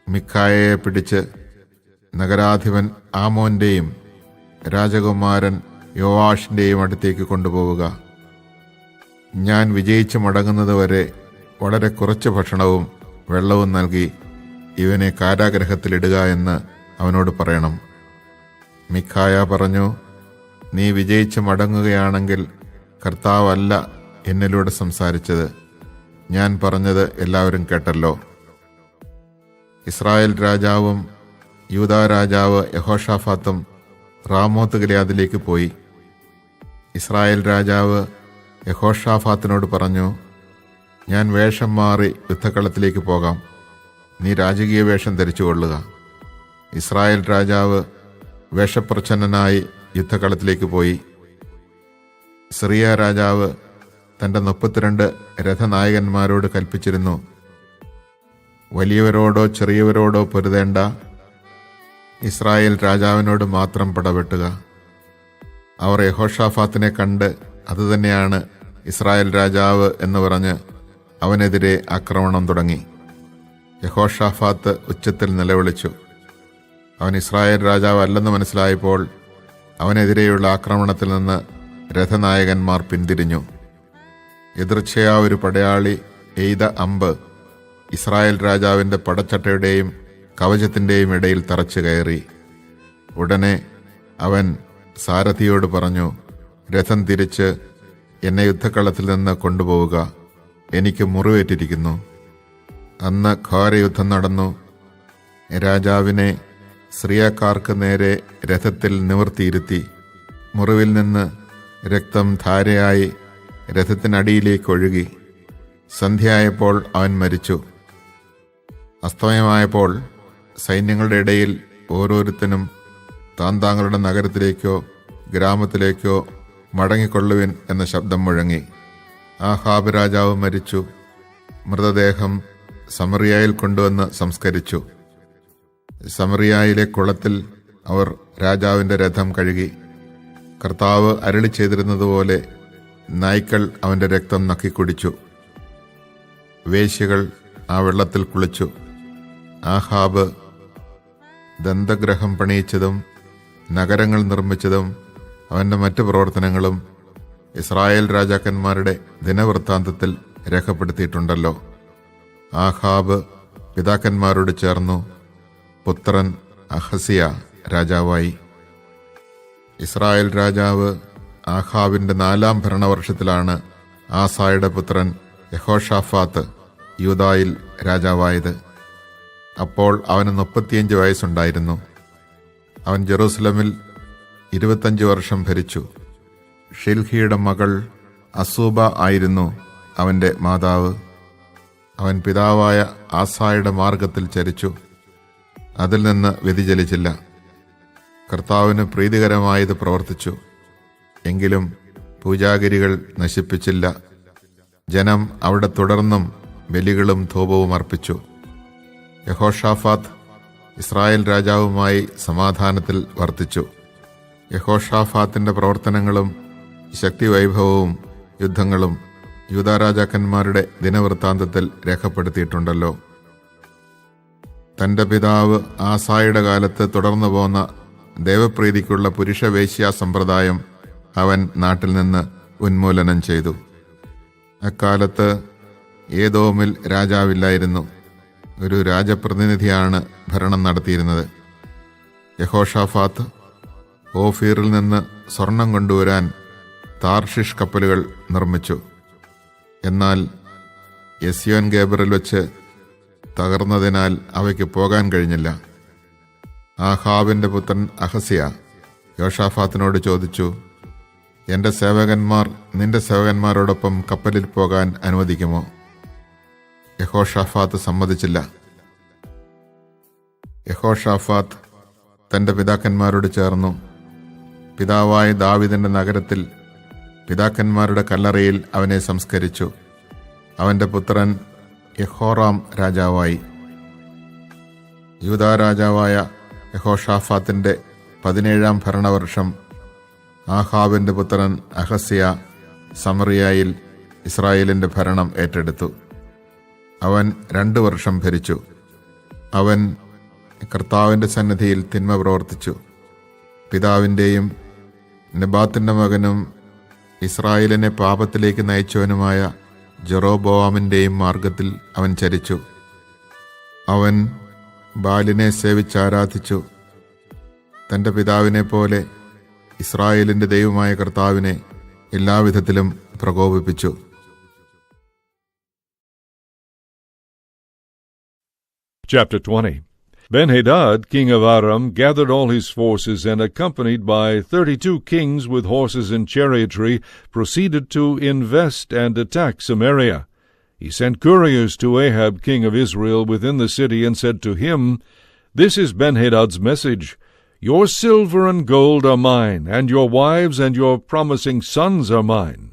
മിഖായയെ പിടിച്ച് നഗരാധിപൻ ആമോന്റെയും രാജകുമാരൻ യോവാഷിന്റെയും അടുത്തേക്ക് കൊണ്ടുപോവുക. ഞാൻ വിജയിച്ചു മടങ്ങുന്നതുവരെ വളരെ കുറച്ച് ഭക്ഷണവും വെള്ളവും നൽകി ഇവനെ കാരാഗ്രഹത്തിലിടുക എന്ന് അവനോട് പറയണം. മിഖായ പറഞ്ഞു, നീ വിജയിച്ചു മടങ്ങുകയാണെങ്കിൽ കർത്താവല്ല എന്നിലൂടെ സംസാരിച്ചത്. ഞാൻ പറഞ്ഞത് എല്ലാവരും കേട്ടല്ലോ. ഇസ്രായേൽ രാജാവും യൂദാ രാജാവ് യഹോഷാഫാത്തും റാമോത്ത് ഗിലെയാദിലേക്ക് പോയി. ഇസ്രായേൽ രാജാവ് യഹോഷാഫാത്തിനോട് പറഞ്ഞു, ഞാൻ വേഷം മാറി യുദ്ധക്കളത്തിലേക്ക് പോകാം. നീ രാജകീയ വേഷം ധരിച്ചുകൊള്ളുക. ഇസ്രായേൽ രാജാവ് വേഷപ്രച്ഛന്നനായി യുദ്ധക്കളത്തിലേക്ക് പോയി. സിറിയ രാജാവ് തൻ്റെ 32 രഥനായകന്മാരോട് കൽപ്പിച്ചിരുന്നു, വലിയവരോടോ ചെറിയവരോടോ പൊരുതേണ്ട, ഇസ്രായേൽ രാജാവിനോട് മാത്രം പടവെട്ടുക. അവർ യഹോഷാഫാത്തിനെ കണ്ട് അതുതന്നെയാണ് ഇസ്രായേൽ രാജാവ് എന്ന് പറഞ്ഞ് അവനെതിരെ ആക്രമണം തുടങ്ങി. യഹോഷാഫാത്ത് ഉച്ചത്തിൽ നിലവിളിച്ചു. അവൻ ഇസ്രായേൽ രാജാവ് അല്ലെന്ന് മനസ്സിലായപ്പോൾ അവനെതിരെയുള്ള ആക്രമണത്തിൽ നിന്ന് രഥനായകന്മാർ പിന്തിരിഞ്ഞു. എതിർച്ചയാ ഒരു പടയാളി എയ്ത അമ്പ് ഇസ്രായേൽ രാജാവിൻ്റെ പടച്ചട്ടയുടെയും കവചത്തിൻ്റെയും ഇടയിൽ തറച്ചു കയറി. ഉടനെ അവൻ സാരഥിയോട് പറഞ്ഞു, രഥം തിരിച്ച് എന്നെ യുദ്ധക്കളത്തിൽ നിന്ന് കൊണ്ടുപോവുക, എനിക്ക് മുറിവേറ്റിരിക്കുന്നു. അന്ന് ഘോരയുദ്ധം നടന്നു. രാജാവിനെ സിറിയക്കാർക്ക് നേരെ രഥത്തിൽ നിവർത്തിയിരുത്തി. മുറിവിൽ നിന്ന് രക്തം ധാരയായി രഥത്തിനടിയിലേക്ക് ഒഴുകി. സന്ധ്യയായപ്പോൾ അവൻ മരിച്ചു. അസ്തമയമായപ്പോൾ സൈന്യങ്ങളുടെ ഇടയിൽ ഓരോരുത്തനും താന്താങ്ങളുടെ നഗരത്തിലേക്കോ ഗ്രാമത്തിലേക്കോ മടങ്ങിക്കൊള്ളുവിൻ എന്ന ശബ്ദം മുഴങ്ങി. ആഹാബ് രാജാവ് മരിച്ചു. മൃതദേഹം സമറിയായിൽ കൊണ്ടുവന്ന് സംസ്കരിച്ചു. സമറിയായിലെ കുളത്തിൽ അവർ രാജാവിൻ്റെ രഥം കഴുകി. കർത്താവ് അരുളി ചെയ്തിരുന്നതുപോലെ നായ്ക്കൾ അവൻ്റെ രക്തം നക്കിക്കുടിച്ചു. വേശ്യകൾ ആ വെള്ളത്തിൽ കുളിച്ചു. ആഹാബ് ദന്തഗ്രഹം പണിയിച്ചതും നഗരങ്ങൾ നിർമ്മിച്ചതും അവൻ്റെ മറ്റു പ്രവർത്തനങ്ങളും ഇസ്രായേൽ രാജാക്കന്മാരുടെ ദിനവൃത്താന്തത്തിൽ രേഖപ്പെടുത്തിയിട്ടുണ്ടല്ലോ. ആഹാബ് പിതാക്കന്മാരോട് ചേർന്നു പുത്രൻ അഹസിയ രാജാവായി. ഇസ്രായേൽ രാജാവ് ആഹാബിൻ്റെ 4-ാം ഭരണവർഷത്തിലാണ് ആസായുടെ പുത്രൻ യഹോഷാഫാത്ത് യൂദായിൽ രാജാവായത്. അപ്പോൾ അവന് 35 വയസ്സുണ്ടായിരുന്നു. അവൻ ജെറൂസലമിൽ 25 വർഷം ഭരിച്ചു. ഷിൽഹിയുടെ മകൾ അസൂബ ആയിരുന്നു അവൻ്റെ മാതാവ്. അവൻ പിതാവായ ആസായുടെ മാർഗത്തിൽ ചരിച്ചു. അതിൽ നിന്ന് വ്യതിചലിച്ചില്ല. കർത്താവിന് പ്രീതികരമായത് പ്രവർത്തിച്ചു. എങ്കിലും പൂജാഗിരികൾ നശിപ്പിച്ചില്ല. ജനം അവിടെ തുടർന്നും ബലികളും ധൂപവും അർപ്പിച്ചു. യഹോഷാഫാത്ത് ഇസ്രായേൽ രാജാവുമായി സമാധാനത്തിൽ വർത്തിച്ചു. യഹോഷാഫാത്തിന്റെ പ്രവർത്തനങ്ങളും ശക്തിവൈഭവവും യുദ്ധങ്ങളും യൂദാരാജാക്കന്മാരുടെ ദിനവൃത്താന്തത്തിൽ രേഖപ്പെടുത്തിയിട്ടുണ്ടല്ലോ. തന്റെ പിതാവ് ആസായുടെ കാലത്ത് തുടർന്നു പോന്ന ദേവപ്രീതിക്കുള്ള പുരുഷവേശ്യാ സമ്പ്രദായം അവൻ നാട്ടിൽ നിന്ന് ഉന്മൂലനം ചെയ്തു. അക്കാലത്ത് ഏദോമിൽ രാജാവില്ലായിരുന്നു. ഒരു രാജപ്രതിനിധിയാണ് ഭരണം നടത്തിയിരുന്നത്. യഹോഷാഫാത്ത് ഓഫീറിൽ നിന്ന് സ്വർണം കൊണ്ടുവരാൻ താർഷിഷ് കപ്പലുകൾ നിർമ്മിച്ചു. എന്നാൽ എസ്യോൻ ഗേബറിൽ വെച്ച് തകർന്നതിനാൽ അവയ്ക്ക് പോകാൻ കഴിഞ്ഞില്ല. ആഹാബിന്റെ പുത്രൻ അഹസ്യ യോഷാഫാത്തിനോട് ചോദിച്ചു, എന്റെ സേവകന്മാർ നിന്റെ സേവകന്മാരോടൊപ്പം കപ്പലിൽ പോകാൻ അനുവദിക്കുമോ? യഹോഷാഫാത്ത് സമ്മതിച്ചില്ല. യഹോഷാഫാത്ത് തന്റെ പിതാക്കന്മാരോട് ചേർന്നു. പിതാവായ ദാവീദിന്റെ നഗരത്തിൽ പിതാക്കന്മാരുടെ കല്ലറയിൽ അവനെ സംസ്കരിച്ചു. അവന്റെ പുത്രൻ യഹോറാം രാജാവായി. യൂദാ രാജാവായ യഹോഷാഫാത്തിന്റെ 17-ാം ഭരണവർഷം ആഹാബിന്റെ പുത്രൻ അഹസ്യ സമറിയായിൽ ഇസ്രായേലിന്റെ ഭരണം ഏറ്റെടുത്തു. അവൻ 2 വർഷം ഭരിച്ചു. അവൻ കർത്താവിന്റെ സന്നിധിയിൽ തിന്മ പ്രവർത്തിച്ചു. പിതാവിൻ്റെയും നെബാത്തിന്റെ മകനും ഇസ്രായേലിനെ പാപത്തിലേക്ക് നയിച്ചവനുമായ ജെറോബോവാമിൻ്റെയും മാർഗത്തിൽ അവൻ ചരിച്ചു. അവൻ ബാലിനെ സേവിച്ചാരാധിച്ചു. തന്റെ പിതാവിനെ പോലെ ഇസ്രായേലിന്റെ ദൈവമായ കർത്താവിനെ എല്ലാവിധത്തിലും പ്രകോപിപ്പിച്ചു. Chapter 20. Ben-Hadad, king of Aram, gathered all his forces and, accompanied by 32 kings with horses and chariotry, proceeded to invest and attack Samaria. He sent couriers to Ahab, king of Israel, within the city, and said to him, "This is Ben-Hadad's message. Your silver and gold are mine, and your wives and your promising sons are mine."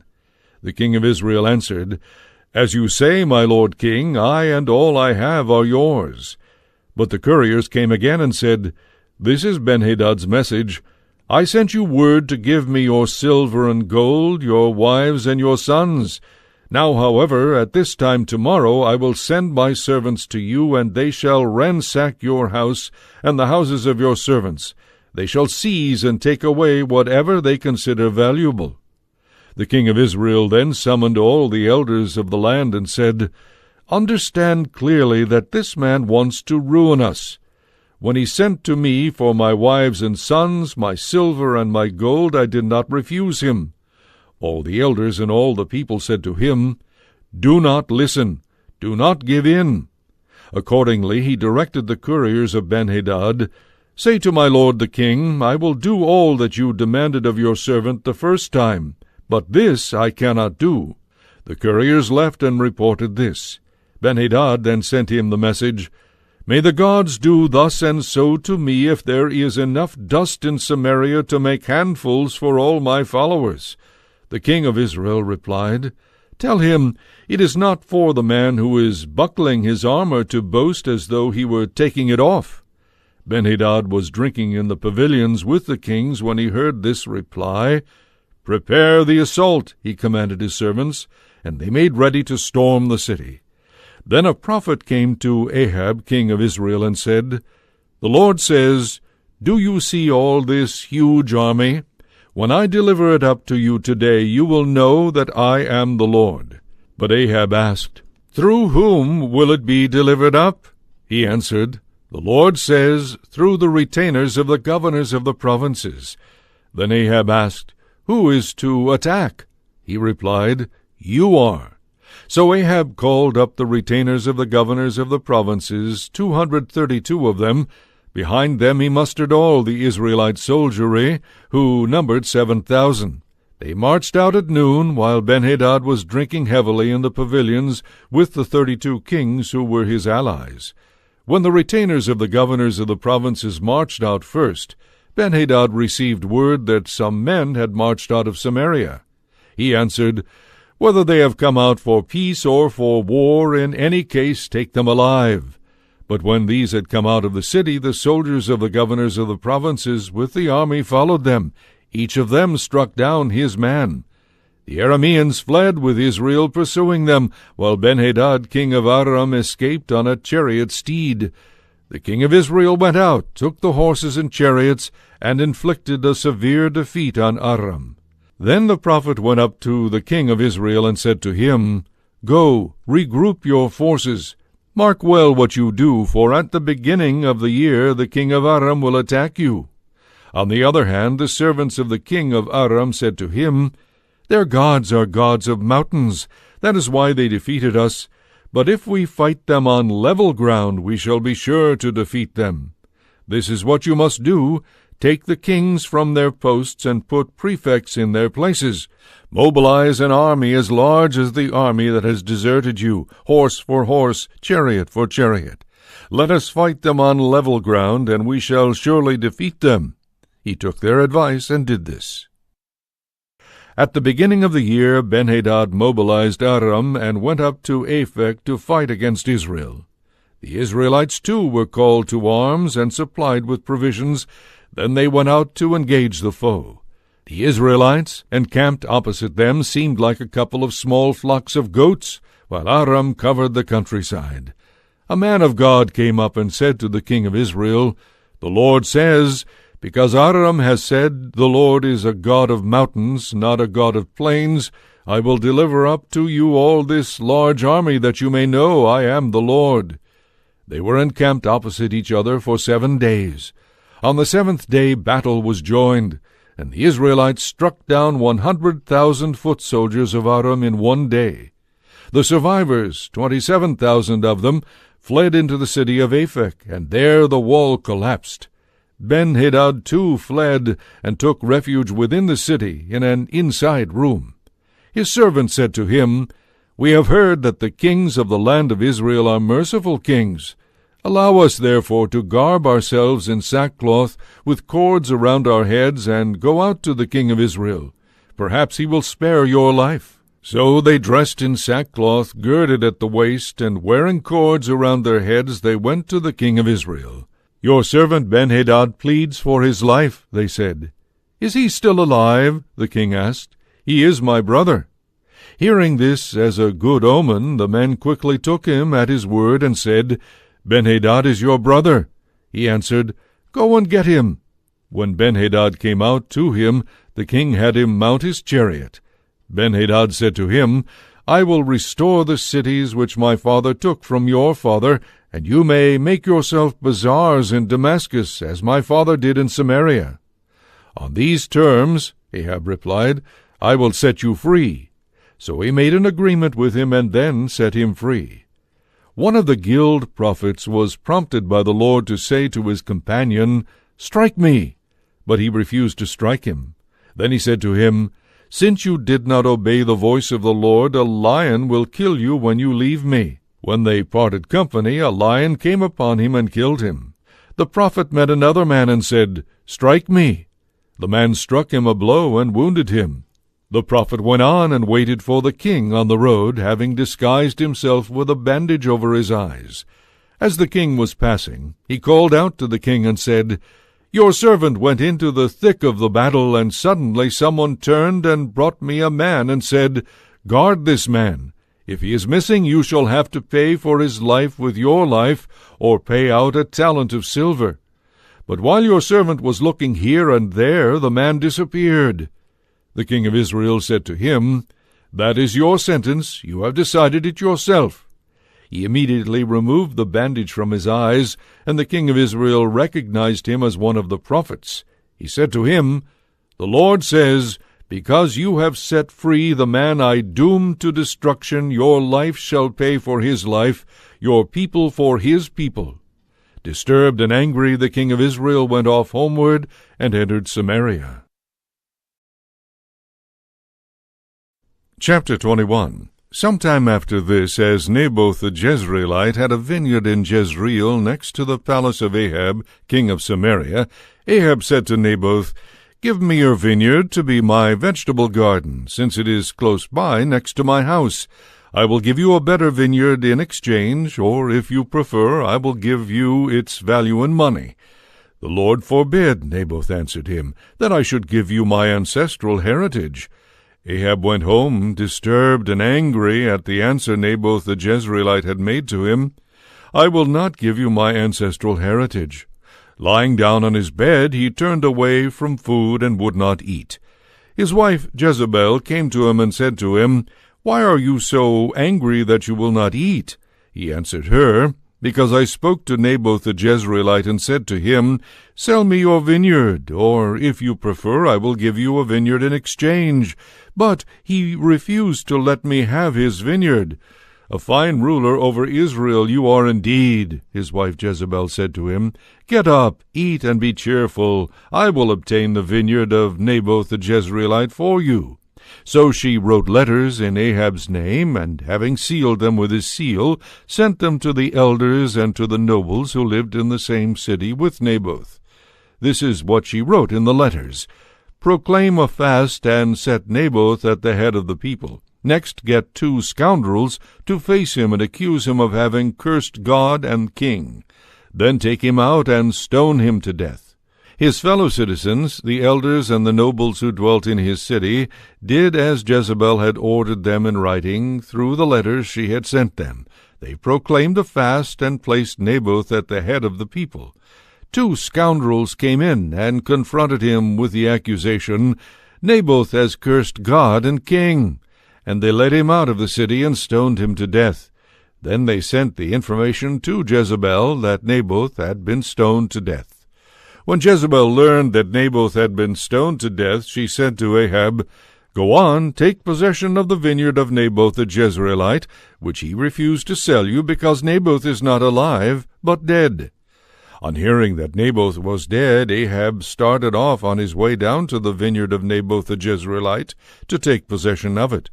The king of Israel answered, "As you say, my lord king, I and all I have are yours." But the couriers came again and said, "This is Ben-Hadad's message. I sent you word to give me your silver and gold, your wives and your sons. Now, however, at this time tomorrow I will send my servants to you, and they shall ransack your house and the houses of your servants. They shall seize and take away whatever they consider valuable." The king of Israel then summoned all the elders of the land and said, "Understand clearly that this man wants to ruin us. When he sent to me for my wives and sons, my silver and my gold, I did not refuse him." All the elders and all the people said to him, "Do not listen, do not give in." Accordingly he directed the couriers of Ben-Hadad, "Say to my lord the king, I will do all that you demanded of your servant the first time, but this I cannot do." The couriers left and reported this. Ben-Hadad then sent him the message, "May the gods do thus and so to me if there is enough dust in Samaria to make handfuls for all my followers." The king of Israel replied, "Tell him, it is not for the man who is buckling his armor to boast as though he were taking it off." Ben-Hadad was drinking in the pavilions with the kings when he heard this reply. "Prepare the assault," he commanded his servants, and they made ready to storm the city. Then a prophet came to Ahab, king of Israel, and said, "The Lord says, Do you see all this huge army? When I deliver it up to you today, you will know that I am the Lord." But Ahab asked, "Through whom will it be delivered up?" He answered, "The Lord says, through the retainers of the governors of the provinces." Then Ahab asked, "Who is to attack?" He replied, "You are." So Ahab called up the retainers of the governors of the provinces, 232 of them. Behind them he mustered all the Israelite soldiery, who numbered 7,000. They marched out at noon, while Ben-Hadad was drinking heavily in the pavilions with the 32 kings who were his allies. When the retainers of the governors of the provinces marched out first, Ben-Hadad received word that some men had marched out of Samaria. He answered, "Whether they have come out for peace or for war, in any case take them alive." But when these had come out of the city, the soldiers of the governors of the provinces with the army followed them. Each of them struck down his man. The Arameans fled with Israel pursuing them, while Ben-Hadad king of Aram escaped on a chariot steed. The king of Israel went out, took the horses and chariots, and inflicted a severe defeat on Aram. Then the prophet went up to the king of Israel and said to him, "Go, regroup your forces. Mark well what you do, for at the beginning of the year the king of Aram will attack you." On the other hand, the servants of the king of Aram said to him, "Their gods are gods of mountains. That is why they defeated us. But if we fight them on level ground, we shall be sure to defeat them. This is what you must do. Take the kings from their posts and put prefects in their places. Mobilize an army as large as the army that has deserted you, horse for horse, chariot for chariot. Let us fight them on level ground, and we shall surely defeat them." He took their advice and did this. At the beginning of the year, Ben-Hadad mobilized Aram and went up to Aphek to fight against Israel. The Israelites too were called to arms and supplied with provisions. Then they went out to engage the foe. The Israelites, encamped opposite them, seemed like a couple of small flocks of goats, while Aram covered the countryside. A man of God came up and said to the king of Israel, "The Lord says, because Aram has said, 'The Lord is a God of mountains, not a God of plains,' I will deliver up to you all this large army, that you may know I am the Lord." They were encamped opposite each other for 7 days. On the 7th day battle was joined, and the Israelites struck down 100,000 foot soldiers of Aram in 1 day. The survivors, 27,000 of them, fled into the city of Aphek, and there the wall collapsed. Ben-Hadad too fled and took refuge within the city in an inside room. His servant said to him, "We have heard that the kings of the land of Israel are merciful kings. Allow us therefore to garb ourselves in sackcloth, with cords around our heads, and go out to the king of Israel. Perhaps he will spare your life." So they dressed in sackcloth, girded at the waist, and wearing cords around their heads, they went to the king of Israel. "Your servant Ben-Hadad pleads for his life," they said. "Is he still alive?" the king asked. "He is my brother." Hearing this as a good omen, the men quickly took him at his word and said, "Ben-Hadad is your brother." He answered, "Go and get him." When Ben-Hadad came out to him, the king had him mount his chariot. Ben-Hadad said to him, "I will restore the cities which my father took from your father, and you may make yourself bazaars in Damascus, as my father did in Samaria." "On these terms," Ahab replied, "I will set you free." So he made an agreement with him and then set him free. One of the guild prophets was prompted by the Lord to say to his companion, "Strike me!" But he refused to strike him. Then he said to him, "Since you did not obey the voice of the Lord, a lion will kill you when you leave me." When they parted company, a lion came upon him and killed him. The prophet met another man and said, "Strike me." The man struck him a blow and wounded him. The prophet went on and waited for the king on the road, having disguised himself with a bandage over his eyes. As the king was passing, he called out to the king and said, "Your servant went into the thick of the battle, and suddenly someone turned and brought me a man and said, 'Guard this man. If he is missing, you shall have to pay for his life with your life, or pay out a talent of silver.' But while your servant was looking here and there, the man disappeared." The king of Israel said to him, "That is your sentence. You have decided it yourself." He immediately removed the bandage from his eyes, and the king of Israel recognized him as one of the prophets. He said to him, "The Lord says, because you have set free the man I doomed to destruction, your life shall pay for his life, your people for his people." Disturbed and angry, the king of Israel went off homeward and entered Samaria. Chapter 21. Sometime after this, as Naboth the Jezreelite had a vineyard in Jezreel next to the palace of Ahab, king of Samaria, Ahab said to Naboth, "Give me your vineyard to be my vegetable garden, since it is close by next to my house. I will give you a better vineyard in exchange, or if you prefer, I will give you its value in money." "The Lord forbid," Naboth answered him, "that I should give you my ancestral heritage." Ahab went home, disturbed and angry at the answer Naboth the Jezreelite had made to him. "I will not give you my ancestral heritage." Lying down on his bed, he turned away from food and would not eat. His wife Jezebel came to him and said to him, "Why are you so angry that you will not eat?" He answered her, "Because I spoke to Naboth the Jezreelite and said to him, 'Sell me your vineyard, or if you prefer, I will give you a vineyard in exchange.' But he refused to let me have his vineyard." "A fine ruler over Israel you are indeed," his wife Jezebel said to him. "Get up, eat, and be cheerful. I will obtain the vineyard of Naboth the Jezreelite for you." So she wrote letters in Ahab's name, and having sealed them with his seal, sent them to the elders and to the nobles who lived in the same city with Naboth. This is what she wrote in the letters: "Proclaim a fast and set Naboth at the head of the people. Next get 2 scoundrels to face him and accuse him of having cursed God and king. Then take him out and stone him to death." His fellow citizens, the elders and the nobles who dwelt in his city, did as Jezebel had ordered them in writing through the letters she had sent them. They proclaimed a fast and placed Naboth at the head of the people. 2 scoundrels came in and confronted him with the accusation, "Naboth has cursed God and king." And they led him out of the city and stoned him to death. Then they sent the information to Jezebel that Naboth had been stoned to death. When Jezebel learned that Naboth had been stoned to death, she said to Ahab, "Go on, take possession of the vineyard of Naboth the Jezreelite, which he refused to sell you, because Naboth is not alive, but dead." On hearing that Naboth was dead, Ahab started off on his way down to the vineyard of Naboth the Jezreelite to take possession of it.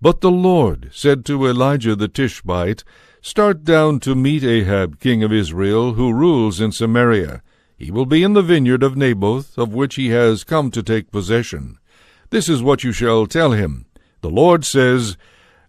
But the Lord said to Elijah the Tishbite, "Start down to meet Ahab, king of Israel, who rules in Samaria. He will be in the vineyard of Naboth, of which he has come to take possession. This is what you shall tell him. The Lord says,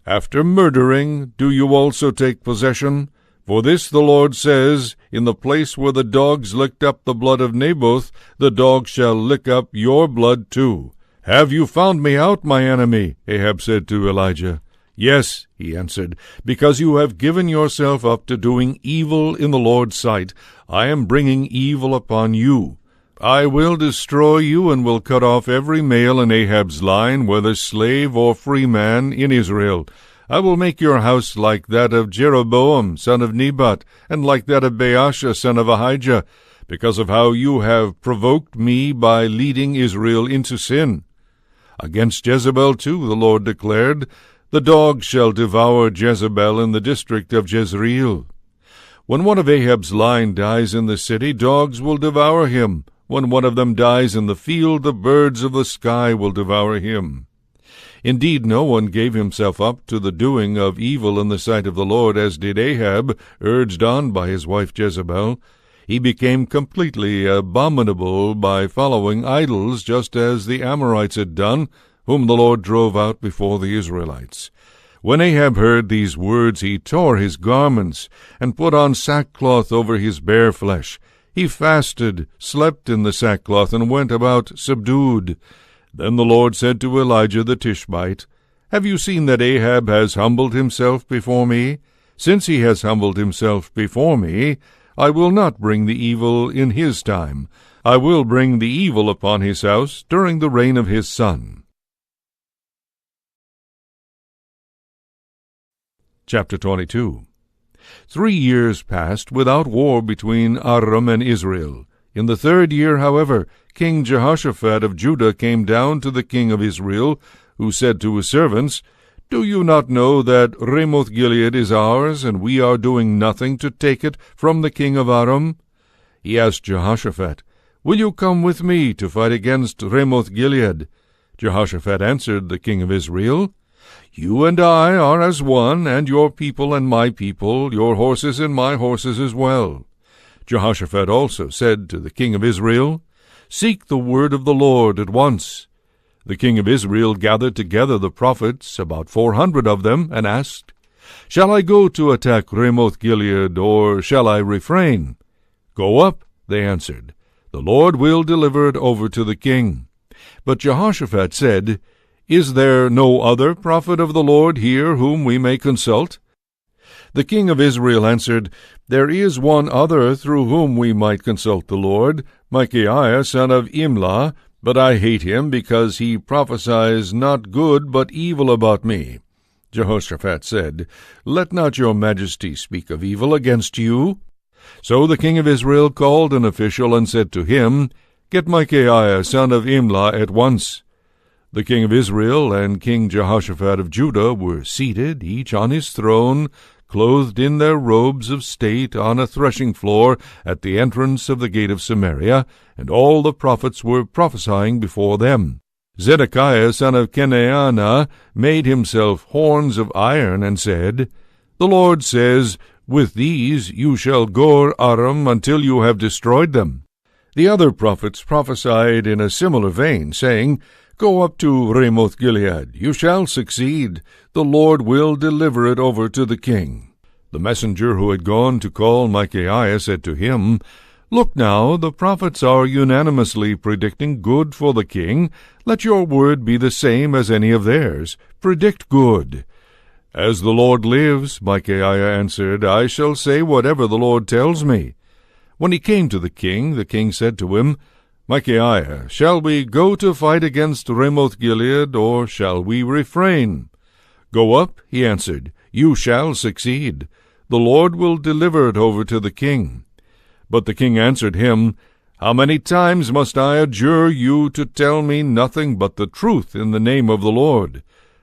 'After murdering, do you also take possession? For this the Lord says, in the place where the dogs licked up the blood of Naboth, the dogs shall lick up your blood too.'" "Have you found me out, my enemy?" Ahab said to Elijah. "Yes," he answered, "because you have given yourself up to doing evil in the Lord's sight. I am bringing evil upon you. I will destroy you and will cut off every male in Ahab's line, whether slave or free man, in Israel. I will make your house like that of Jeroboam, son of Nebat, and like that of Baasha, son of Ahijah, because of how you have provoked me by leading Israel into sin." Against Jezebel, too, the Lord declared, "The dogs shall devour Jezebel in the district of Jezreel." When one of Ahab's line dies in the city, dogs will devour him. When one of them dies in the field, the birds of the sky will devour him. Indeed, no one gave himself up to the doing of evil in the sight of the Lord, as did Ahab, urged on by his wife Jezebel. He became completely abominable by following idols, just as the Amorites had done, whom the Lord drove out before the Israelites. When Ahab heard these words, he tore his garments, and put on sackcloth over his bare flesh. He fasted, slept in the sackcloth, and went about subdued. Then the Lord said to Elijah the Tishbite, "Have you seen that Ahab has humbled himself before me? Since he has humbled himself before me, I will not bring the evil in his time. I will bring the evil upon his house during the reign of his son." Chapter 22. 3 years passed without war between Aram and Israel. In the 3rd year, however, King Jehoshaphat of Judah came down to the king of Israel, who said to his servants, "Do you not know that Ramoth-Gilead is ours, and we are doing nothing to take it from the king of Aram?" He asked Jehoshaphat, "Will you come with me to fight against Ramoth-Gilead?" Jehoshaphat answered the king of Israel, You and I are as one, and your people and my people, your horses and my horses as well. Jehoshaphat also said to the king of Israel, Seek the word of the Lord at once. The king of Israel gathered together the prophets, about 400 of them, and asked, Shall I go to attack Ramoth-Gilead, or shall I refrain? Go up, they answered. The Lord will deliver it over to the king. But Jehoshaphat said, Is there no other prophet of the Lord here whom we may consult? The king of Israel answered, There is one other through whom we might consult the Lord, Micaiah son of Imlah, but I hate him because he prophesies not good but evil about me. Jehoshaphat said, Let not your majesty speak of evil against you. So the king of Israel called an official and said to him, Get Micaiah son of Imlah at once. The king of Israel and King Jehoshaphat of Judah were seated, each on his throne, clothed in their robes of state, on a threshing floor at the entrance of the gate of Samaria, and all the prophets were prophesying before them. Zedekiah son of Kenaanah made himself horns of iron, and said, The Lord says, With these you shall gore Aram until you have destroyed them. The other prophets prophesied in a similar vein, saying, Go up to Ramoth-Gilead, you shall succeed. The Lord will deliver it over to the king. The messenger who had gone to call Micaiah said to him, Look now, the prophets are unanimously predicting good for the king. Let your word be the same as any of theirs. Predict good. As the Lord lives, Micaiah answered, I shall say whatever the Lord tells me. When he came to the king said to him, Micaiah, shall we go to fight against Ramoth-Gilead, or shall we refrain? Go up, he answered, you shall succeed. The Lord will deliver it over to the king. But the king answered him, How many times must I adjure you to tell me nothing but the truth in the name of the Lord?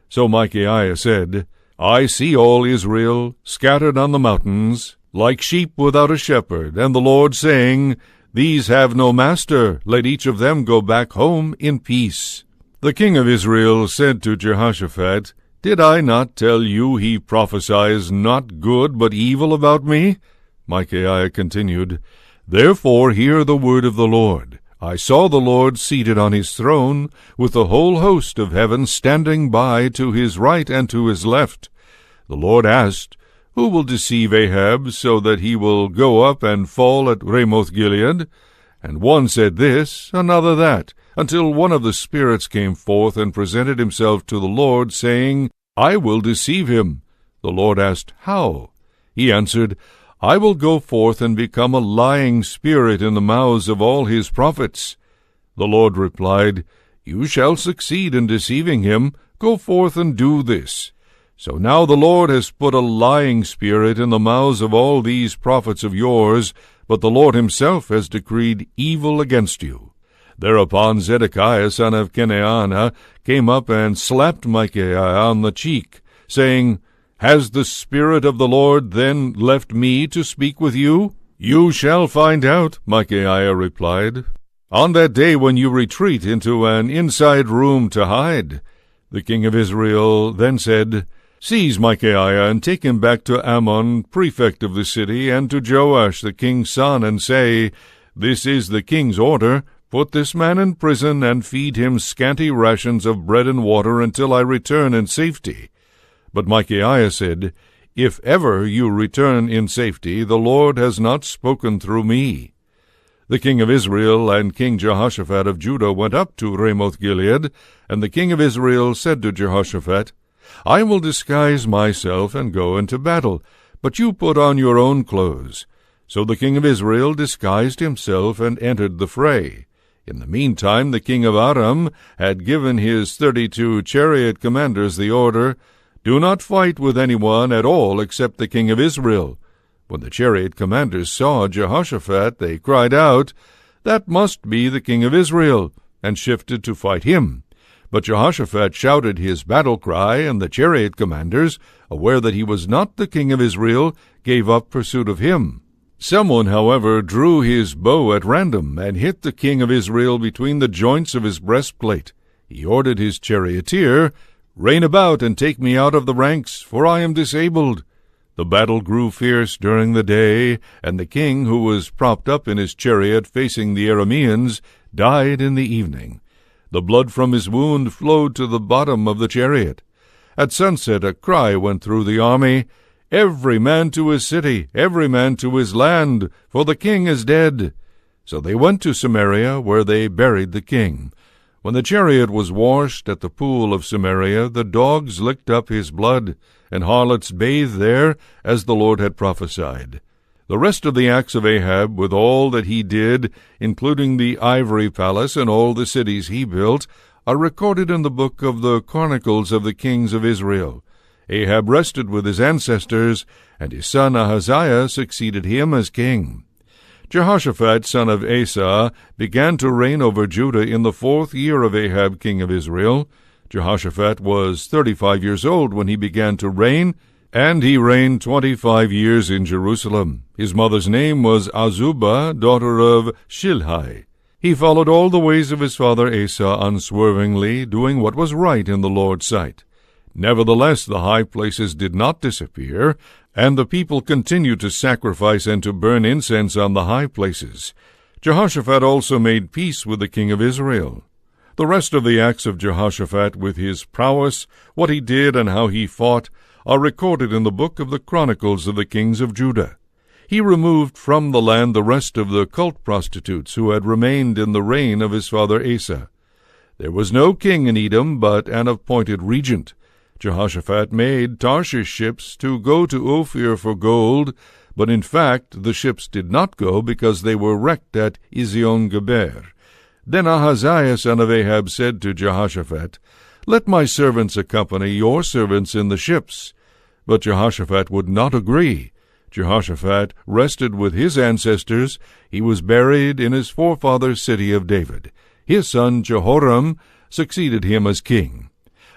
So Micaiah said, I see all Israel scattered on the mountains, like sheep without a shepherd, and the Lord saying, These have no master, let each of them go back home in peace. The king of Israel said to Jehoshaphat, Did I not tell you he prophesies not good but evil about me? Micaiah continued, Therefore hear the word of the Lord. I saw the Lord seated on his throne, with the whole host of heaven standing by to his right and to his left. The Lord asked, Who will deceive Ahab, so that he will go up and fall at Ramoth-Gilead? And one said this, another that, until one of the spirits came forth and presented himself to the Lord, saying, I will deceive him. The Lord asked, How? He answered, I will go forth and become a lying spirit in the mouths of all his prophets. The Lord replied, You shall succeed in deceiving him. Go forth and do this. So now the Lord has put a lying spirit in the mouths of all these prophets of yours, but the Lord himself has decreed evil against you. Thereupon Zedekiah son of Kenaanah came up and slapped Micaiah on the cheek, saying, Has the Spirit of the Lord then left me to speak with you? You shall find out, Micaiah replied, on that day when you retreat into an inside room to hide. The king of Israel then said, Seize Micaiah and take him back to Ammon, prefect of the city, and to Joash the king's son, and say, This is the king's order. Put this man in prison and feed him scanty rations of bread and water until I return in safety. But Micaiah said, If ever you return in safety, the Lord has not spoken through me. The king of Israel and King Jehoshaphat of Judah went up to Ramoth-Gilead, and the king of Israel said to Jehoshaphat, I will disguise myself and go into battle, but you put on your own clothes. So the king of Israel disguised himself and entered the fray. In the meantime the king of Aram had given his 32 chariot commanders the order, Do not fight with anyone at all except the king of Israel. When the chariot commanders saw Jehoshaphat, they cried out, That must be the king of Israel, and shifted to fight him. But Jehoshaphat shouted his battle cry, and the chariot commanders, aware that he was not the king of Israel, gave up pursuit of him. Someone, however, drew his bow at random, and hit the king of Israel between the joints of his breastplate. He ordered his charioteer, Reign about and take me out of the ranks, for I am disabled. The battle grew fierce during the day, and the king, who was propped up in his chariot facing the Arameans, died in the evening. The blood from his wound flowed to the bottom of the chariot. At sunset a cry went through the army, Every man to his city, every man to his land, for the king is dead. So they went to Samaria, where they buried the king. When the chariot was washed at the pool of Samaria, the dogs licked up his blood, and harlots bathed there, as the Lord had prophesied. The rest of the acts of Ahab, with all that he did, including the ivory palace and all the cities he built, are recorded in the book of the Chronicles of the Kings of Israel. Ahab rested with his ancestors, and his son Ahaziah succeeded him as king. Jehoshaphat, son of Asa, began to reign over Judah in the 4th year of Ahab, king of Israel. Jehoshaphat was 35 years old when he began to reign, and he reigned 25 years in Jerusalem. His mother's name was Azubah, daughter of Shilhi. He followed all the ways of his father Asa unswervingly, doing what was right in the Lord's sight. Nevertheless, the high places did not disappear, and the people continued to sacrifice and to burn incense on the high places. Jehoshaphat also made peace with the king of Israel. The rest of the acts of Jehoshaphat, with his prowess, what he did and how he fought, are recorded in the book of the Chronicles of the Kings of Judah. He removed from the land the rest of the cult prostitutes who had remained in the reign of his father Asa. There was no king in Edom, but an appointed regent. Jehoshaphat made Tarshish ships to go to Ophir for gold, but in fact the ships did not go because they were wrecked at Ezion-Geber. Then Ahaziah son of Ahab said to Jehoshaphat, "Let my servants accompany your servants in the ships." But Jehoshaphat would not agree. Jehoshaphat rested with his ancestors. He was buried in his forefather's city of David. His son Jehoram succeeded him as king.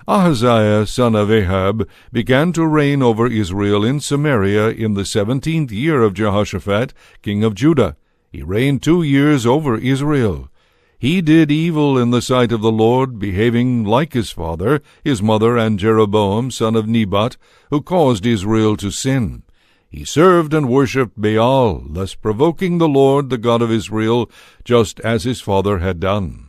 Ahaziah son of Ahab began to reign over Israel in Samaria in the 17th year of Jehoshaphat, king of Judah. He reigned 2 years over Israel. He did evil in the sight of the Lord, behaving like his father, his mother, and Jeroboam son of Nebat, who caused Israel to sin. He served and worshipped Baal, thus provoking the Lord, the God of Israel, just as his father had done.